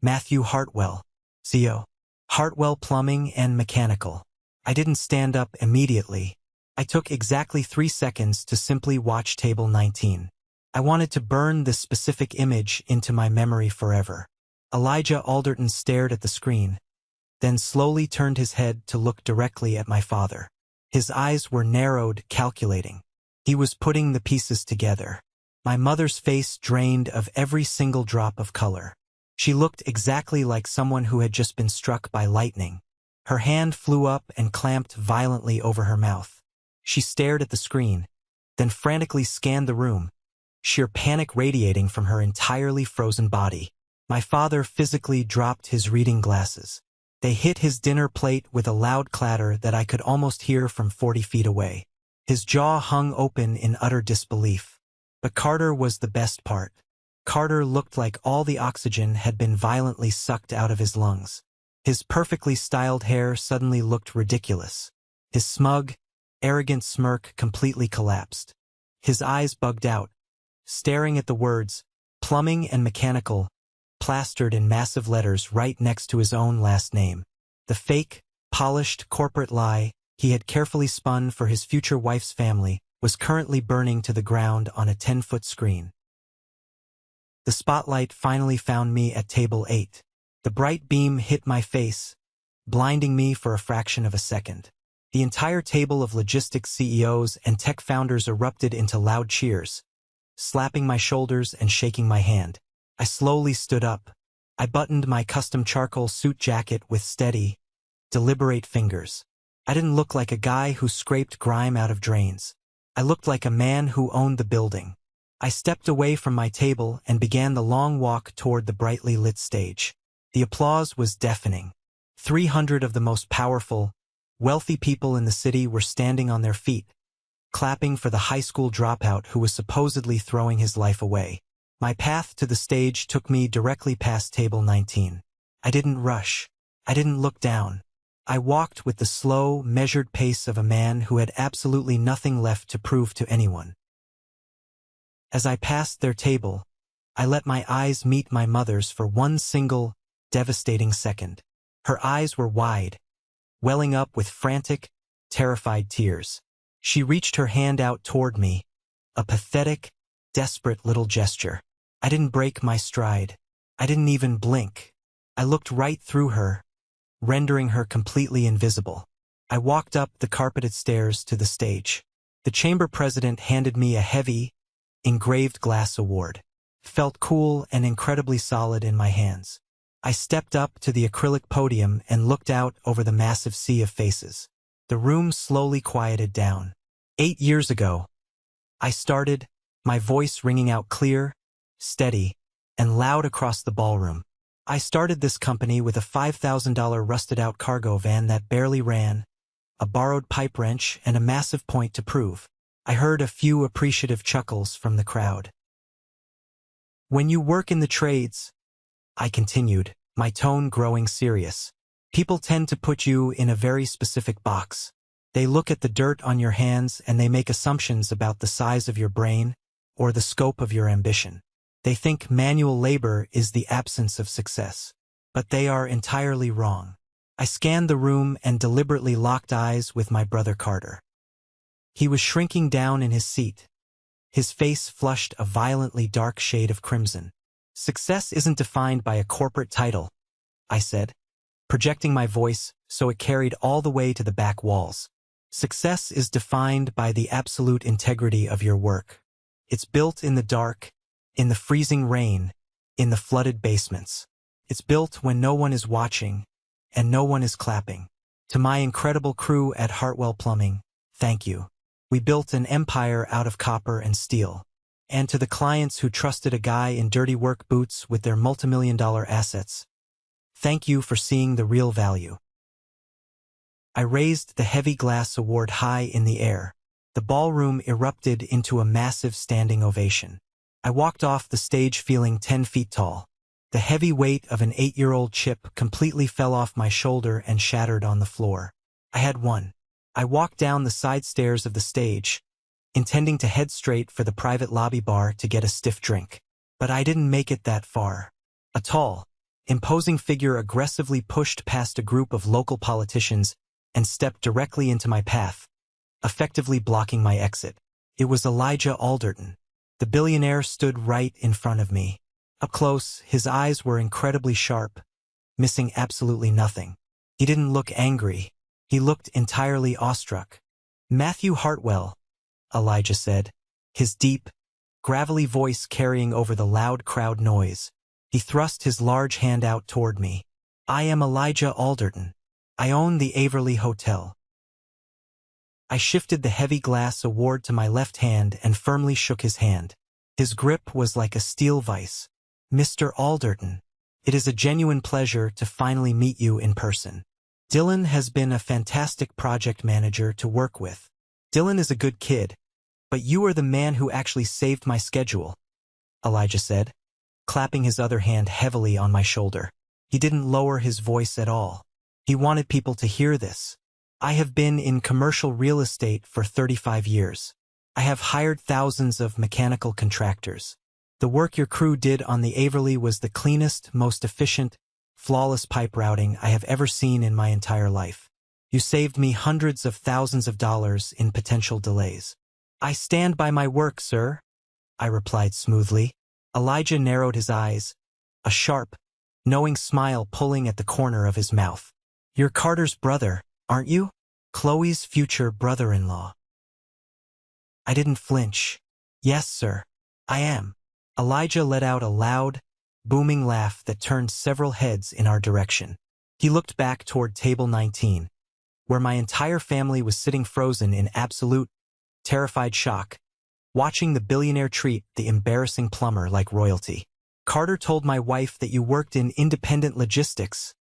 Matthew Hartwell, CEO. Hartwell Plumbing and Mechanical. I didn't stand up immediately. I took exactly 3 seconds to simply watch table 19. I wanted to burn this specific image into my memory forever. Elijah Alderton stared at the screen, then slowly turned his head to look directly at my father. His eyes were narrowed, calculating. He was putting the pieces together. My mother's face drained of every single drop of color. She looked exactly like someone who had just been struck by lightning. Her hand flew up and clamped violently over her mouth. She stared at the screen, then frantically scanned the room, sheer panic radiating from her entirely frozen body. My father physically dropped his reading glasses. They hit his dinner plate with a loud clatter that I could almost hear from 40 feet away. His jaw hung open in utter disbelief. But Carter was the best part. Carter looked like all the oxygen had been violently sucked out of his lungs. His perfectly styled hair suddenly looked ridiculous. His smug, arrogant smirk completely collapsed. His eyes bugged out, staring at the words, plumbing and mechanical, plastered in massive letters right next to his own last name. The fake, polished corporate lie he had carefully spun for his future wife's family was currently burning to the ground on a 10-foot screen. The spotlight finally found me at table 8. The bright beam hit my face, blinding me for a fraction of a second. The entire table of logistics CEOs and tech founders erupted into loud cheers, slapping my shoulders and shaking my hand. I slowly stood up. I buttoned my custom charcoal suit jacket with steady, deliberate fingers. I didn't look like a guy who scraped grime out of drains. I looked like a man who owned the building. I stepped away from my table and began the long walk toward the brightly lit stage. The applause was deafening. 300 of the most powerful, wealthy people in the city were standing on their feet, clapping for the high school dropout who was supposedly throwing his life away. My path to the stage took me directly past table 19. I didn't rush. I didn't look down. I walked with the slow, measured pace of a man who had absolutely nothing left to prove to anyone. As I passed their table, I let my eyes meet my mother's for one single, devastating second. Her eyes were wide, welling up with frantic, terrified tears. She reached her hand out toward me, a pathetic, desperate little gesture. I didn't break my stride. I didn't even blink. I looked right through her, rendering her completely invisible. I walked up the carpeted stairs to the stage. The chamber president handed me a heavy, engraved glass award. It felt cool and incredibly solid in my hands. I stepped up to the acrylic podium and looked out over the massive sea of faces. The room slowly quieted down. 8 years ago, I started, my voice ringing out clear, steady, and loud across the ballroom. I started this company with a $5,000 rusted-out cargo van that barely ran, a borrowed pipe wrench, and a massive point to prove. I heard a few appreciative chuckles from the crowd. When you work in the trades, I continued, my tone growing serious, people tend to put you in a very specific box. They look at the dirt on your hands and they make assumptions about the size of your brain or the scope of your ambition. They think manual labor is the absence of success. But they are entirely wrong. I scanned the room and deliberately locked eyes with my brother Carter. He was shrinking down in his seat. His face flushed a violently dark shade of crimson. Success isn't defined by a corporate title, I said, projecting my voice so it carried all the way to the back walls. Success is defined by the absolute integrity of your work. It's built in the dark, in the freezing rain, in the flooded basements. It's built when no one is watching, and no one is clapping. To my incredible crew at Hartwell Plumbing, thank you. We built an empire out of copper and steel. And to the clients who trusted a guy in dirty work boots with their multimillion-dollar assets, thank you for seeing the real value. I raised the heavy glass award high in the air. The ballroom erupted into a massive standing ovation. I walked off the stage feeling 10 feet tall. The heavy weight of an 8-year-old chip completely fell off my shoulder and shattered on the floor. I had won. I walked down the side stairs of the stage, intending to head straight for the private lobby bar to get a stiff drink. But I didn't make it that far. A tall, imposing figure aggressively pushed past a group of local politicians and stepped directly into my path, effectively blocking my exit. It was Elijah Alderton. The billionaire stood right in front of me. Up close, his eyes were incredibly sharp, missing absolutely nothing. He didn't look angry. He looked entirely awestruck. Matthew Hartwell, Elijah said, his deep, gravelly voice carrying over the loud crowd noise. He thrust his large hand out toward me. I am Elijah Alderton. I own the Averly Hotel. I shifted the heavy glass award to my left hand and firmly shook his hand. His grip was like a steel vise. Mr. Alderton, it is a genuine pleasure to finally meet you in person. Dylan has been a fantastic project manager to work with. Dylan is a good kid, but you are the man who actually saved my schedule, Elijah said, clapping his other hand heavily on my shoulder. He didn't lower his voice at all. He wanted people to hear this. I have been in commercial real estate for 35 years. I have hired thousands of mechanical contractors. The work your crew did on the Averly was the cleanest, most efficient, flawless pipe routing I have ever seen in my entire life. You saved me hundreds of thousands of dollars in potential delays. I stand by my work, sir, I replied smoothly. Elijah narrowed his eyes, a sharp, knowing smile pulling at the corner of his mouth. You're Carter's brother, aren't you? Chloe's future brother-in-law. I didn't flinch. Yes, sir. I am. Elijah let out a loud, booming laugh that turned several heads in our direction. He looked back toward table 19, where my entire family was sitting frozen in absolute, terrified shock, watching the billionaire treat the embarrassing plumber like royalty. Carter told my wife that you worked in independent logistics,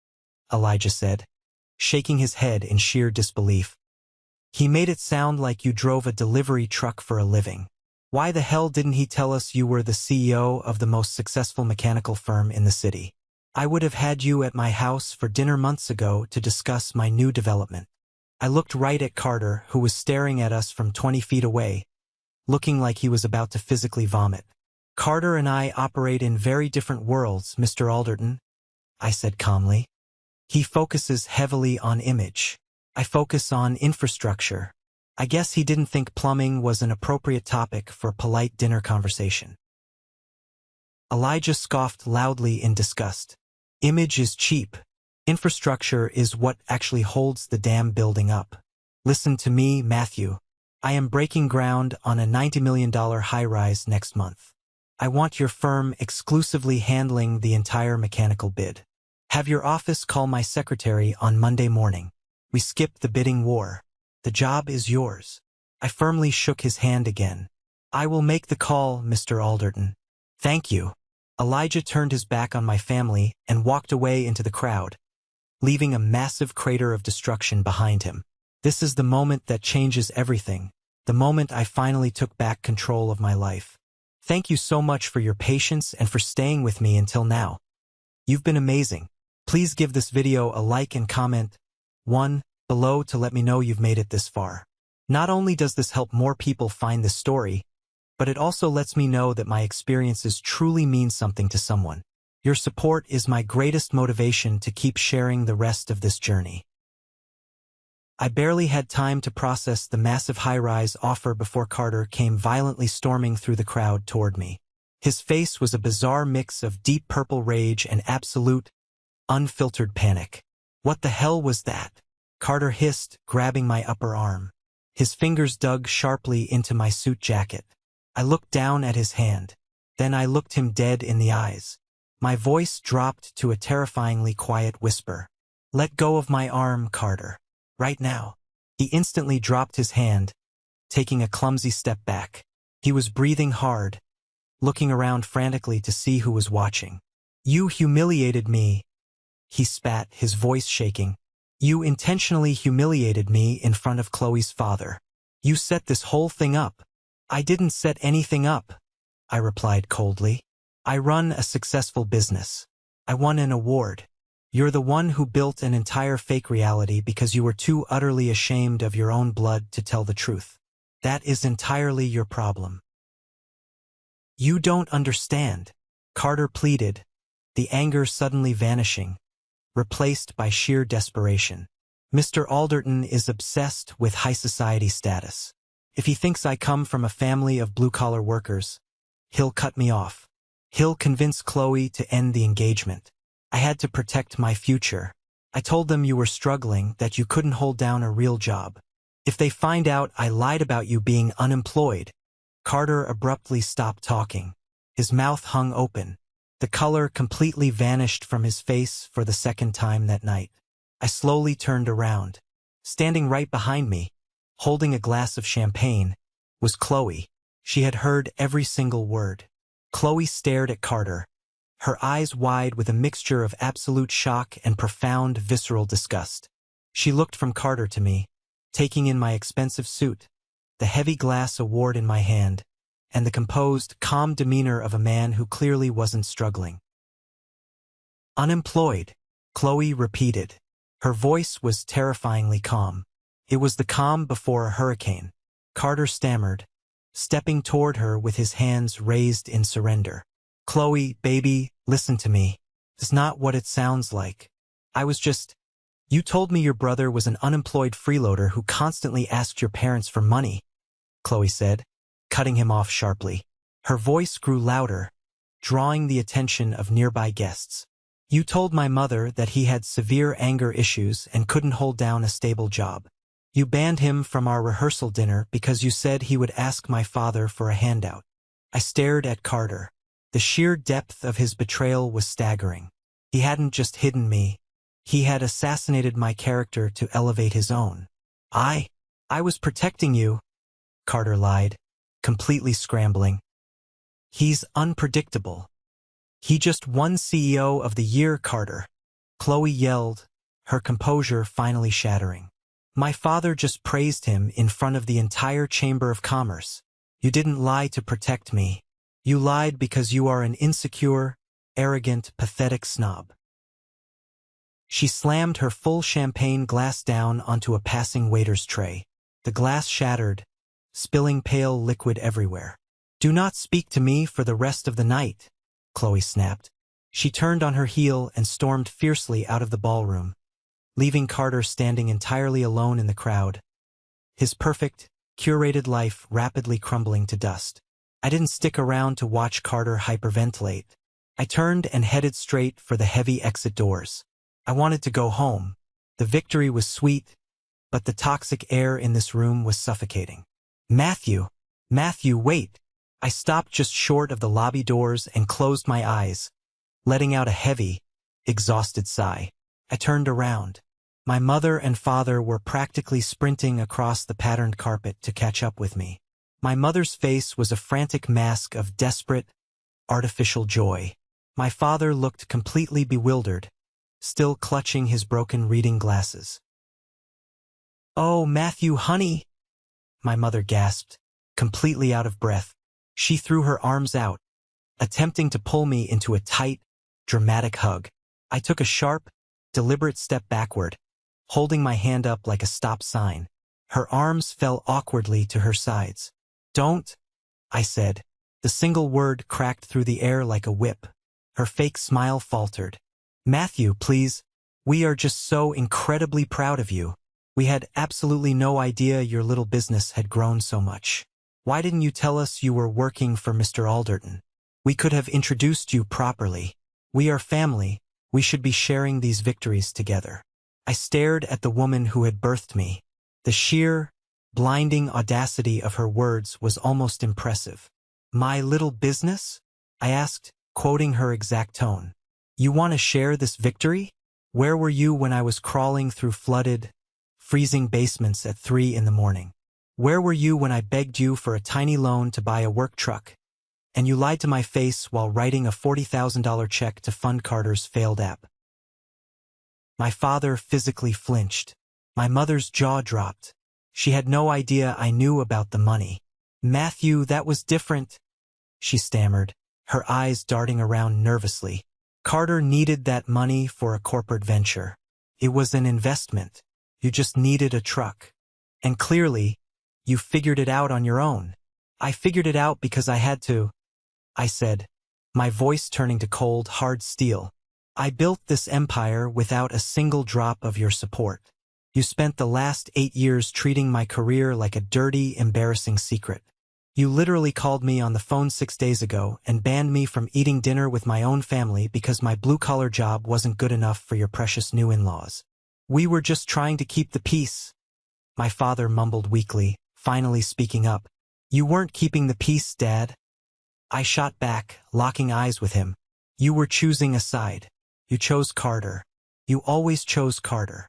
Elijah said, shaking his head in sheer disbelief. He made it sound like you drove a delivery truck for a living. Why the hell didn't he tell us you were the CEO of the most successful mechanical firm in the city? I would have had you at my house for dinner months ago to discuss my new development. I looked right at Carter, who was staring at us from 20 feet away, looking like he was about to physically vomit. Carter and I operate in very different worlds, Mr. Alderton, I said calmly. He focuses heavily on image. I focus on infrastructure. I guess he didn't think plumbing was an appropriate topic for polite dinner conversation. Elijah scoffed loudly in disgust. Image is cheap. Infrastructure is what actually holds the damn building up. Listen to me, Matthew. I am breaking ground on a $90 million high-rise next month. I want your firm exclusively handling the entire mechanical bid. Have your office call my secretary on Monday morning. We skip the bidding war. The job is yours. I firmly shook his hand again. I will make the call, Mr. Alderton. Thank you. Elijah turned his back on my family and walked away into the crowd, leaving a massive crater of destruction behind him. This is the moment that changes everything, the moment I finally took back control of my life. Thank you so much for your patience and for staying with me until now. You've been amazing. Please give this video a like and comment one below to let me know you've made it this far. Not only does this help more people find this story, but it also lets me know that my experiences truly mean something to someone. Your support is my greatest motivation to keep sharing the rest of this journey. I barely had time to process the massive high-rise offer before Carter came violently storming through the crowd toward me. His face was a bizarre mix of deep purple rage and absolute, unfiltered panic. What the hell was that? Carter hissed, grabbing my upper arm. His fingers dug sharply into my suit jacket. I looked down at his hand. Then I looked him dead in the eyes. My voice dropped to a terrifyingly quiet whisper. Let go of my arm, Carter. Right now. He instantly dropped his hand, taking a clumsy step back. He was breathing hard, looking around frantically to see who was watching. You humiliated me, he spat, his voice shaking. You intentionally humiliated me in front of Chloe's father. You set this whole thing up. I didn't set anything up, I replied coldly. I run a successful business. I won an award. You're the one who built an entire fake reality because you were too utterly ashamed of your own blood to tell the truth. That is entirely your problem. You don't understand, Carter pleaded, the anger suddenly vanishing, replaced by sheer desperation. Mr. Alderton is obsessed with high society status. If he thinks I come from a family of blue-collar workers, he'll cut me off. He'll convince Chloe to end the engagement. I had to protect my future. I told them you were struggling, that you couldn't hold down a real job. If they find out I lied about you being unemployed. Carter abruptly stopped talking. His mouth hung open. The color completely vanished from his face for the second time that night. I slowly turned around. Standing right behind me, holding a glass of champagne, was Chloe. She had heard every single word. Chloe stared at Carter, her eyes wide with a mixture of absolute shock and profound visceral disgust. She looked from Carter to me, taking in my expensive suit, the heavy glass award in my hand, and the composed, calm demeanor of a man who clearly wasn't struggling. Unemployed, Chloe repeated. Her voice was terrifyingly calm. It was the calm before a hurricane. Carter stammered, stepping toward her with his hands raised in surrender. Chloe, baby, listen to me. It's not what it sounds like. You told me your brother was an unemployed freeloader who constantly asked your parents for money, Chloe said, cutting him off sharply. Her voice grew louder, drawing the attention of nearby guests. You told my mother that he had severe anger issues and couldn't hold down a stable job. You banned him from our rehearsal dinner because you said he would ask my father for a handout. I stared at Carter. The sheer depth of his betrayal was staggering. He hadn't just hidden me. He had assassinated my character to elevate his own. I was protecting you, Carter lied, completely scrambling. He's unpredictable. He just won CEO of the Year, Carter. Chloe yelled, her composure finally shattering. My father just praised him in front of the entire Chamber of Commerce. You didn't lie to protect me. You lied because you are an insecure, arrogant, pathetic snob. She slammed her full champagne glass down onto a passing waiter's tray. The glass shattered, spilling pale liquid everywhere. Do not speak to me for the rest of the night, Chloe snapped. She turned on her heel and stormed fiercely out of the ballroom, leaving Carter standing entirely alone in the crowd, his perfect, curated life rapidly crumbling to dust. I didn't stick around to watch Carter hyperventilate. I turned and headed straight for the heavy exit doors. I wanted to go home. The victory was sweet, but the toxic air in this room was suffocating. Matthew, wait. I stopped just short of the lobby doors and closed my eyes, letting out a heavy, exhausted sigh. I turned around. My mother and father were practically sprinting across the patterned carpet to catch up with me. My mother's face was a frantic mask of desperate, artificial joy. My father looked completely bewildered, still clutching his broken reading glasses. Oh, Matthew, honey, my mother gasped, completely out of breath. She threw her arms out, attempting to pull me into a tight, dramatic hug. I took a sharp, deliberate step backward, holding my hand up like a stop sign. Her arms fell awkwardly to her sides. Don't, I said. The single word cracked through the air like a whip. Her fake smile faltered. Matthew, please. We are just so incredibly proud of you. We had absolutely no idea your little business had grown so much. Why didn't you tell us you were working for Mr. Alderton? We could have introduced you properly. We are family. We should be sharing these victories together. I stared at the woman who had birthed me. The sheer, blinding audacity of her words was almost impressive. My little business? I asked, quoting her exact tone. You want to share this victory? Where were you when I was crawling through flooded, freezing basements at 3 in the morning? Where were you when I begged you for a tiny loan to buy a work truck, and you lied to my face while writing a $40,000 check to fund Carter's failed app? My father physically flinched. My mother's jaw dropped. She had no idea I knew about the money. Matthew, that was different, she stammered, her eyes darting around nervously. Carter needed that money for a corporate venture. It was an investment. You just needed a truck. And clearly, you figured it out on your own. I figured it out because I had to, I said, my voice turning to cold, hard steel. I built this empire without a single drop of your support. You spent the last 8 years treating my career like a dirty, embarrassing secret. You literally called me on the phone 6 days ago and banned me from eating dinner with my own family because my blue-collar job wasn't good enough for your precious new in-laws. We were just trying to keep the peace. My father mumbled weakly, finally speaking up. You weren't keeping the peace, Dad. I shot back, locking eyes with him. You were choosing a side. You chose Carter. You always chose Carter.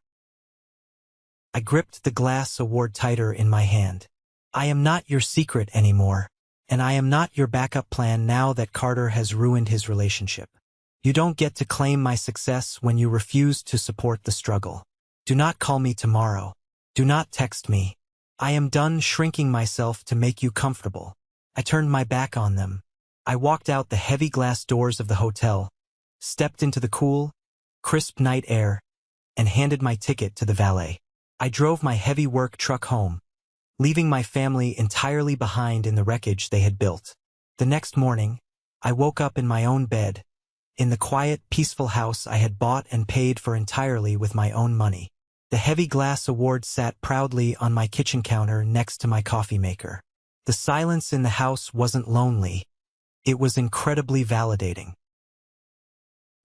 I gripped the glass award tighter in my hand. I am not your secret anymore, and I am not your backup plan now that Carter has ruined his relationship. You don't get to claim my success when you refuse to support the struggle. Do not call me tomorrow. Do not text me. I am done shrinking myself to make you comfortable. I turned my back on them. I walked out the heavy glass doors of the hotel, stepped into the cool, crisp night air, and handed my ticket to the valet. I drove my heavy work truck home, leaving my family entirely behind in the wreckage they had built. The next morning, I woke up in my own bed, in the quiet, peaceful house I had bought and paid for entirely with my own money. The heavy glass award sat proudly on my kitchen counter next to my coffee maker. The silence in the house wasn't lonely. It was incredibly validating.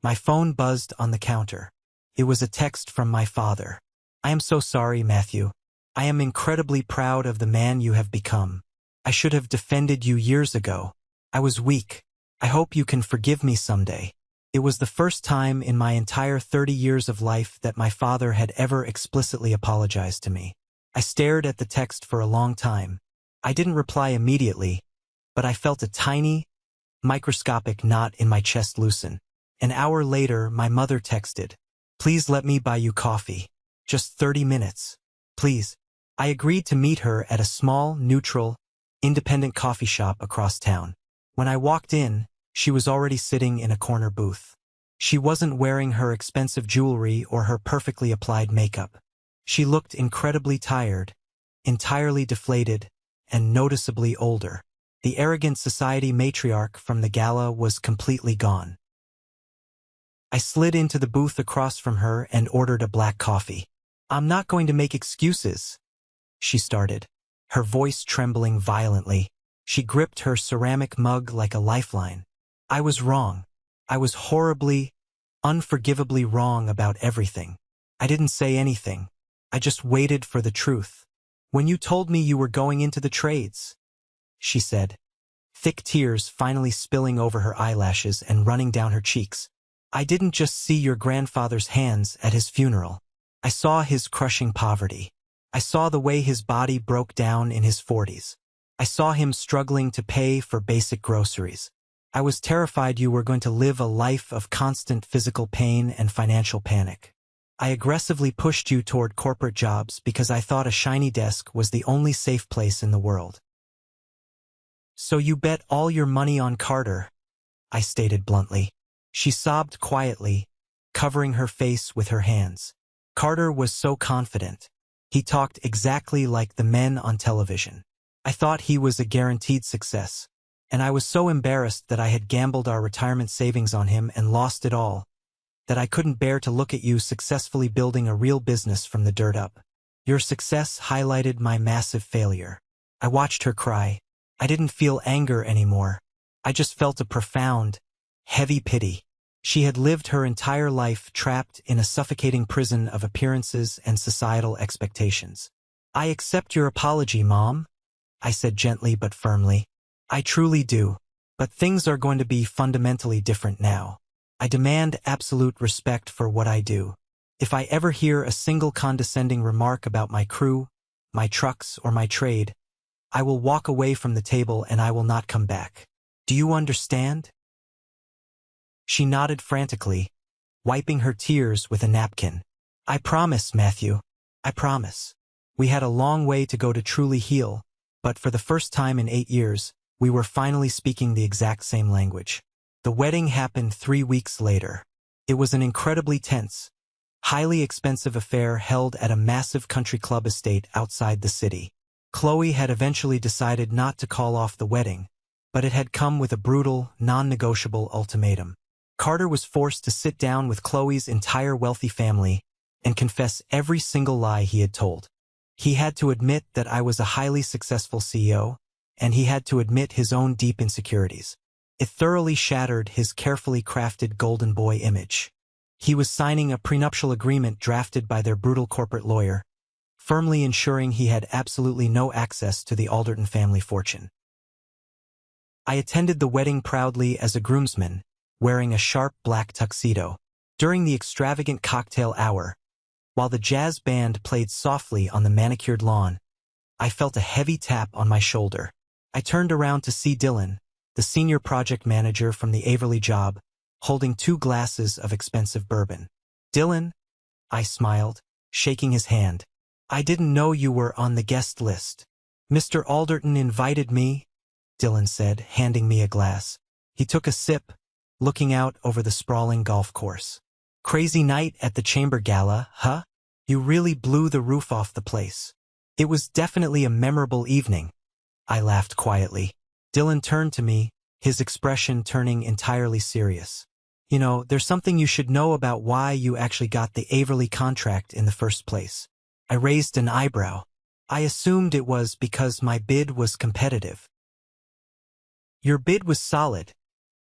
My phone buzzed on the counter. It was a text from my father. I am so sorry, Matthew. I am incredibly proud of the man you have become. I should have defended you years ago. I was weak. I hope you can forgive me someday. It was the first time in my entire 30 years of life that my father had ever explicitly apologized to me. I stared at the text for a long time. I didn't reply immediately, but I felt a tiny, microscopic knot in my chest loosen. An hour later, my mother texted, "Please let me buy you coffee. Just 30 minutes. Please." I agreed to meet her at a small, neutral, independent coffee shop across town. When I walked in, she was already sitting in a corner booth. She wasn't wearing her expensive jewelry or her perfectly applied makeup. She looked incredibly tired, entirely deflated, and noticeably older. The arrogant society matriarch from the gala was completely gone. I slid into the booth across from her and ordered a black coffee. "I'm not going to make excuses," she started, her voice trembling violently. She gripped her ceramic mug like a lifeline. "I was wrong. I was horribly, unforgivably wrong about everything. I didn't say anything. I just waited for the truth. When you told me you were going into the trades," she said, thick tears finally spilling over her eyelashes and running down her cheeks. "I didn't just see your grandfather's hands at his funeral. I saw his crushing poverty. I saw the way his body broke down in his 40s. I saw him struggling to pay for basic groceries. I was terrified you were going to live a life of constant physical pain and financial panic. I aggressively pushed you toward corporate jobs because I thought a shiny desk was the only safe place in the world. So you bet all your money on Carter," I stated bluntly. She sobbed quietly, covering her face with her hands. Carter was so confident. He talked exactly like the men on television. I thought he was a guaranteed success, and I was so embarrassed that I had gambled our retirement savings on him and lost it all, that I couldn't bear to look at you successfully building a real business from the dirt up. Your success highlighted my massive failure." I watched her cry. I didn't feel anger anymore. I just felt a profound, heavy pity. She had lived her entire life trapped in a suffocating prison of appearances and societal expectations. "I accept your apology, Mom," I said gently but firmly. "I truly do. But things are going to be fundamentally different now. I demand absolute respect for what I do. If I ever hear a single condescending remark about my crew, my trucks, or my trade, I will walk away from the table and I will not come back. Do you understand?" She nodded frantically, wiping her tears with a napkin. "I promise, Matthew. I promise." We had a long way to go to truly heal, but for the first time in 8 years, we were finally speaking the exact same language. The wedding happened 3 weeks later. It was an incredibly tense, highly expensive affair held at a massive country club estate outside the city. Chloe had eventually decided not to call off the wedding, but it had come with a brutal, non-negotiable ultimatum. Carter was forced to sit down with Chloe's entire wealthy family and confess every single lie he had told. He had to admit that I was a highly successful CEO, and he had to admit his own deep insecurities. It thoroughly shattered his carefully crafted golden boy image. He was signing a prenuptial agreement drafted by their brutal corporate lawyer, firmly ensuring he had absolutely no access to the Alderton family fortune. I attended the wedding proudly as a groomsman, wearing a sharp black tuxedo. During the extravagant cocktail hour, while the jazz band played softly on the manicured lawn, I felt a heavy tap on my shoulder. I turned around to see Dylan, the senior project manager from the Averly job, holding 2 glasses of expensive bourbon. "Dylan," I smiled, shaking his hand. "I didn't know you were on the guest list." "Mr. Alderton invited me," Dylan said, handing me a glass. He took a sip, looking out over the sprawling golf course. "Crazy night at the Chamber Gala, huh? You really blew the roof off the place." "It was definitely a memorable evening," I laughed quietly. Dylan turned to me, his expression turning entirely serious. "You know, there's something you should know about why you actually got the Averly contract in the first place." I raised an eyebrow. "I assumed it was because my bid was competitive." "Your bid was solid,"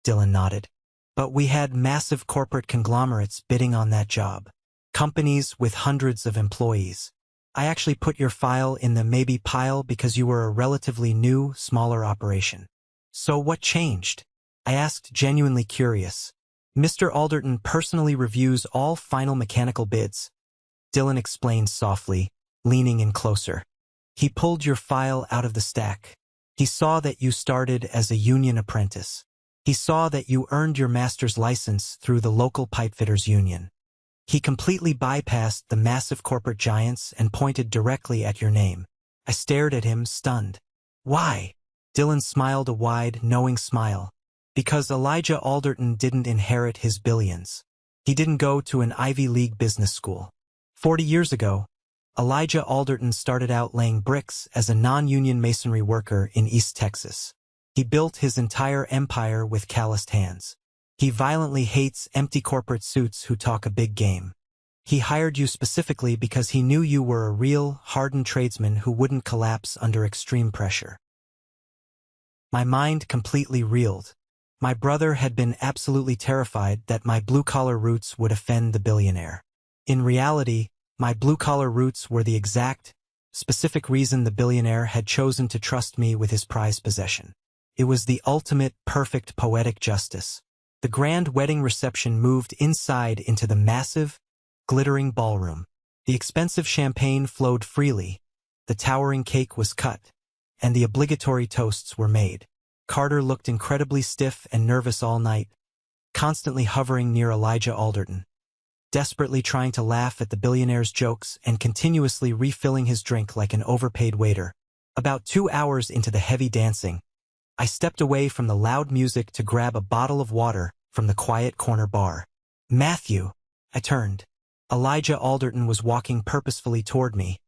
Dylan nodded. But we had massive corporate conglomerates bidding on that job. Companies with hundreds of employees. I actually put your file in the maybe pile because you were a relatively new, smaller operation. So what changed? I asked, genuinely curious. Mr. Alderton personally reviews all final mechanical bids. Dylan explained softly, leaning in closer. He pulled your file out of the stack. He saw that you started as a union apprentice. He saw that you earned your master's license through the local pipefitters union. He completely bypassed the massive corporate giants and pointed directly at your name. I stared at him, stunned. Why? Dylan smiled a wide, knowing smile. Because Elijah Alderton didn't inherit his billions. He didn't go to an Ivy League business school. 40 years ago, Elijah Alderton started out laying bricks as a non-union masonry worker in East Texas. He built his entire empire with calloused hands. He violently hates empty corporate suits who talk a big game. He hired you specifically because he knew you were a real, hardened tradesman who wouldn't collapse under extreme pressure. My mind completely reeled. My brother had been absolutely terrified that my blue-collar roots would offend the billionaire. In reality, my blue-collar roots were the exact, specific reason the billionaire had chosen to trust me with his prized possession. It was the ultimate, perfect poetic justice. The grand wedding reception moved inside into the massive, glittering ballroom. The expensive champagne flowed freely, the towering cake was cut, and the obligatory toasts were made. Carter looked incredibly stiff and nervous all night, constantly hovering near Elijah Alderton, desperately trying to laugh at the billionaire's jokes and continuously refilling his drink like an overpaid waiter. About 2 hours into the heavy dancing, I stepped away from the loud music to grab a bottle of water from the quiet corner bar. Matthew, I turned. Elijah Alderton was walking purposefully toward me,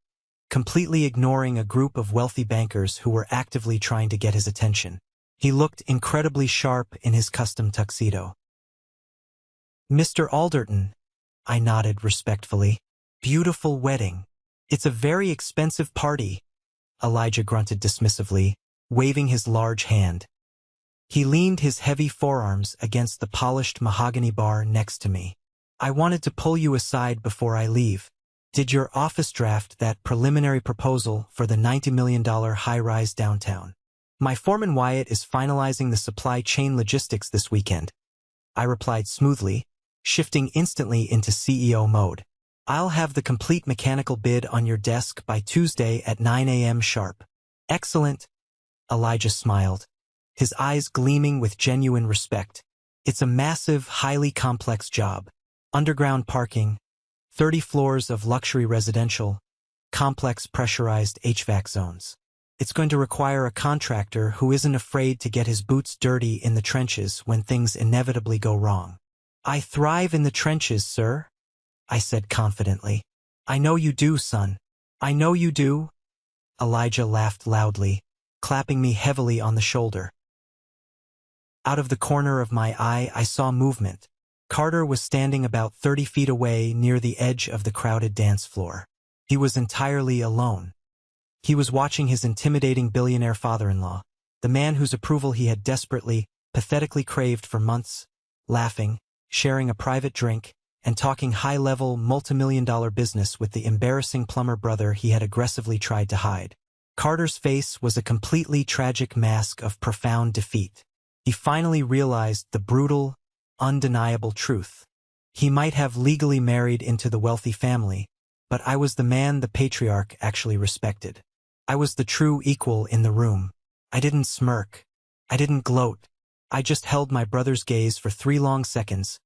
completely ignoring a group of wealthy bankers who were actively trying to get his attention. He looked incredibly sharp in his custom tuxedo. Mr. Alderton, I nodded respectfully. Beautiful wedding. It's a very expensive party, Elijah grunted dismissively, waving his large hand. He leaned his heavy forearms against the polished mahogany bar next to me. I wanted to pull you aside before I leave. Did your office draft that preliminary proposal for the $90 million high-rise downtown? My foreman Wyatt is finalizing the supply chain logistics this weekend. I replied smoothly, shifting instantly into CEO mode. I'll have the complete mechanical bid on your desk by Tuesday at 9 a.m. sharp. Excellent. Elijah smiled, his eyes gleaming with genuine respect. It's a massive, highly complex job. Underground parking, 30 floors of luxury residential, complex pressurized HVAC zones. It's going to require a contractor who isn't afraid to get his boots dirty in the trenches when things inevitably go wrong. I thrive in the trenches, sir, I said confidently. I know you do, son. I know you do. Elijah laughed loudly, clapping me heavily on the shoulder. Out of the corner of my eye, I saw movement. Carter was standing about 30 feet away near the edge of the crowded dance floor. He was entirely alone. He was watching his intimidating billionaire father-in-law, the man whose approval he had desperately, pathetically craved for months, laughing, sharing a private drink, and talking high-level, multimillion-dollar business with the embarrassing plumber brother he had aggressively tried to hide. Carter's face was a completely tragic mask of profound defeat. He finally realized the brutal, undeniable truth. He might have legally married into the wealthy family, but I was the man the patriarch actually respected. I was the true equal in the room. I didn't smirk. I didn't gloat. I just held my brother's gaze for 3 long seconds,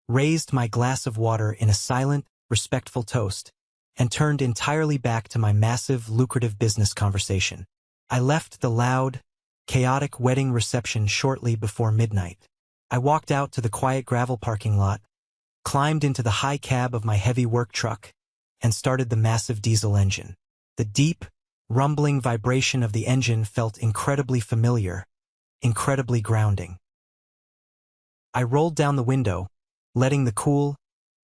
raised my glass of water in a silent, respectful toast, and turned entirely back to my massive, lucrative business conversation. I left the loud, chaotic wedding reception shortly before midnight. I walked out to the quiet gravel parking lot, climbed into the high cab of my heavy work truck, and started the massive diesel engine. The deep, rumbling vibration of the engine felt incredibly familiar, incredibly grounding. I rolled down the window, letting the cool,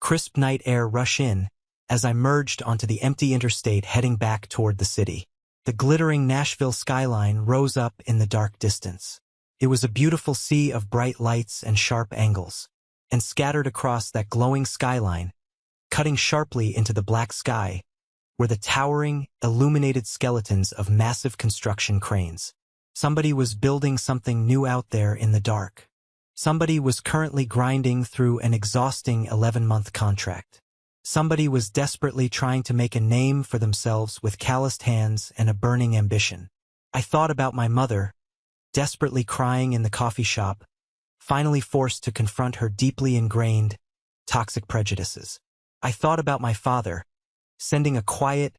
crisp night air rush in as I merged onto the empty interstate heading back toward the city. The glittering Nashville skyline rose up in the dark distance. It was a beautiful sea of bright lights and sharp angles. And scattered across that glowing skyline, cutting sharply into the black sky, were the towering, illuminated skeletons of massive construction cranes. Somebody was building something new out there in the dark. Somebody was currently grinding through an exhausting 11-month contract. Somebody was desperately trying to make a name for themselves with calloused hands and a burning ambition. I thought about my mother, desperately crying in the coffee shop, finally forced to confront her deeply ingrained, toxic prejudices. I thought about my father, sending a quiet,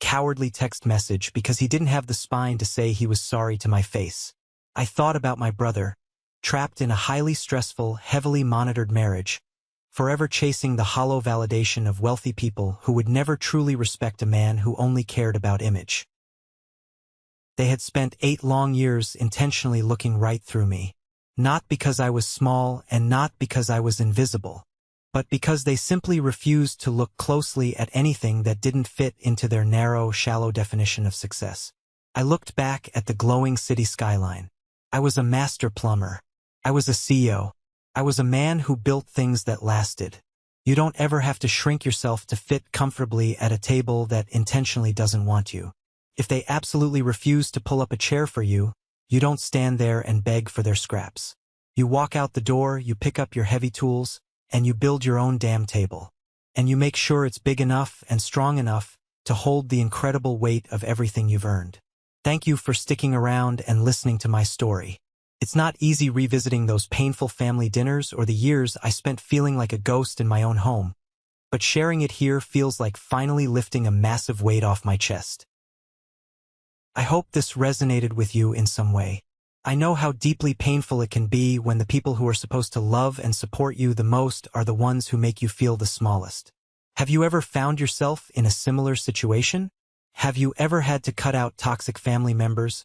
cowardly text message because he didn't have the spine to say he was sorry to my face. I thought about my brother, trapped in a highly stressful, heavily monitored marriage, forever chasing the hollow validation of wealthy people who would never truly respect a man who only cared about image. They had spent 8 long years intentionally looking right through me. Not because I was small and not because I was invisible, but because they simply refused to look closely at anything that didn't fit into their narrow, shallow definition of success. I looked back at the glowing city skyline. I was a master plumber. I was a CEO. I was a man who built things that lasted. You don't ever have to shrink yourself to fit comfortably at a table that intentionally doesn't want you. If they absolutely refuse to pull up a chair for you, you don't stand there and beg for their scraps. You walk out the door, you pick up your heavy tools, and you build your own damn table. And you make sure it's big enough and strong enough to hold the incredible weight of everything you've earned. Thank you for sticking around and listening to my story. It's not easy revisiting those painful family dinners or the years I spent feeling like a ghost in my own home, but sharing it here feels like finally lifting a massive weight off my chest. I hope this resonated with you in some way. I know how deeply painful it can be when the people who are supposed to love and support you the most are the ones who make you feel the smallest. Have you ever found yourself in a similar situation? Have you ever had to cut out toxic family members,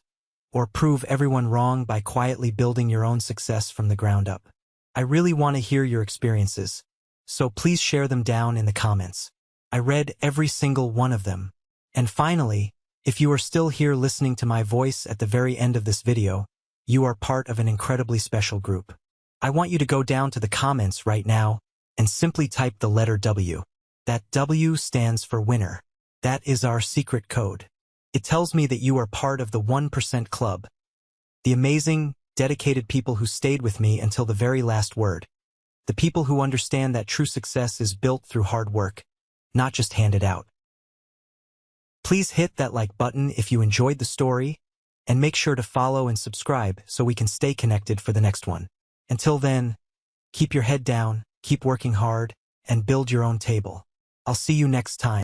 or prove everyone wrong by quietly building your own success from the ground up? I really want to hear your experiences, so please share them down in the comments. I read every single one of them. And finally, if you are still here listening to my voice at the very end of this video, you are part of an incredibly special group. I want you to go down to the comments right now and simply type the letter W. That W stands for winner. That is our secret code. It tells me that you are part of the 1% club, the amazing, dedicated people who stayed with me until the very last word, the people who understand that true success is built through hard work, not just handed out. Please hit that like button if you enjoyed the story, and make sure to follow and subscribe so we can stay connected for the next one. Until then, keep your head down, keep working hard, and build your own table. I'll see you next time.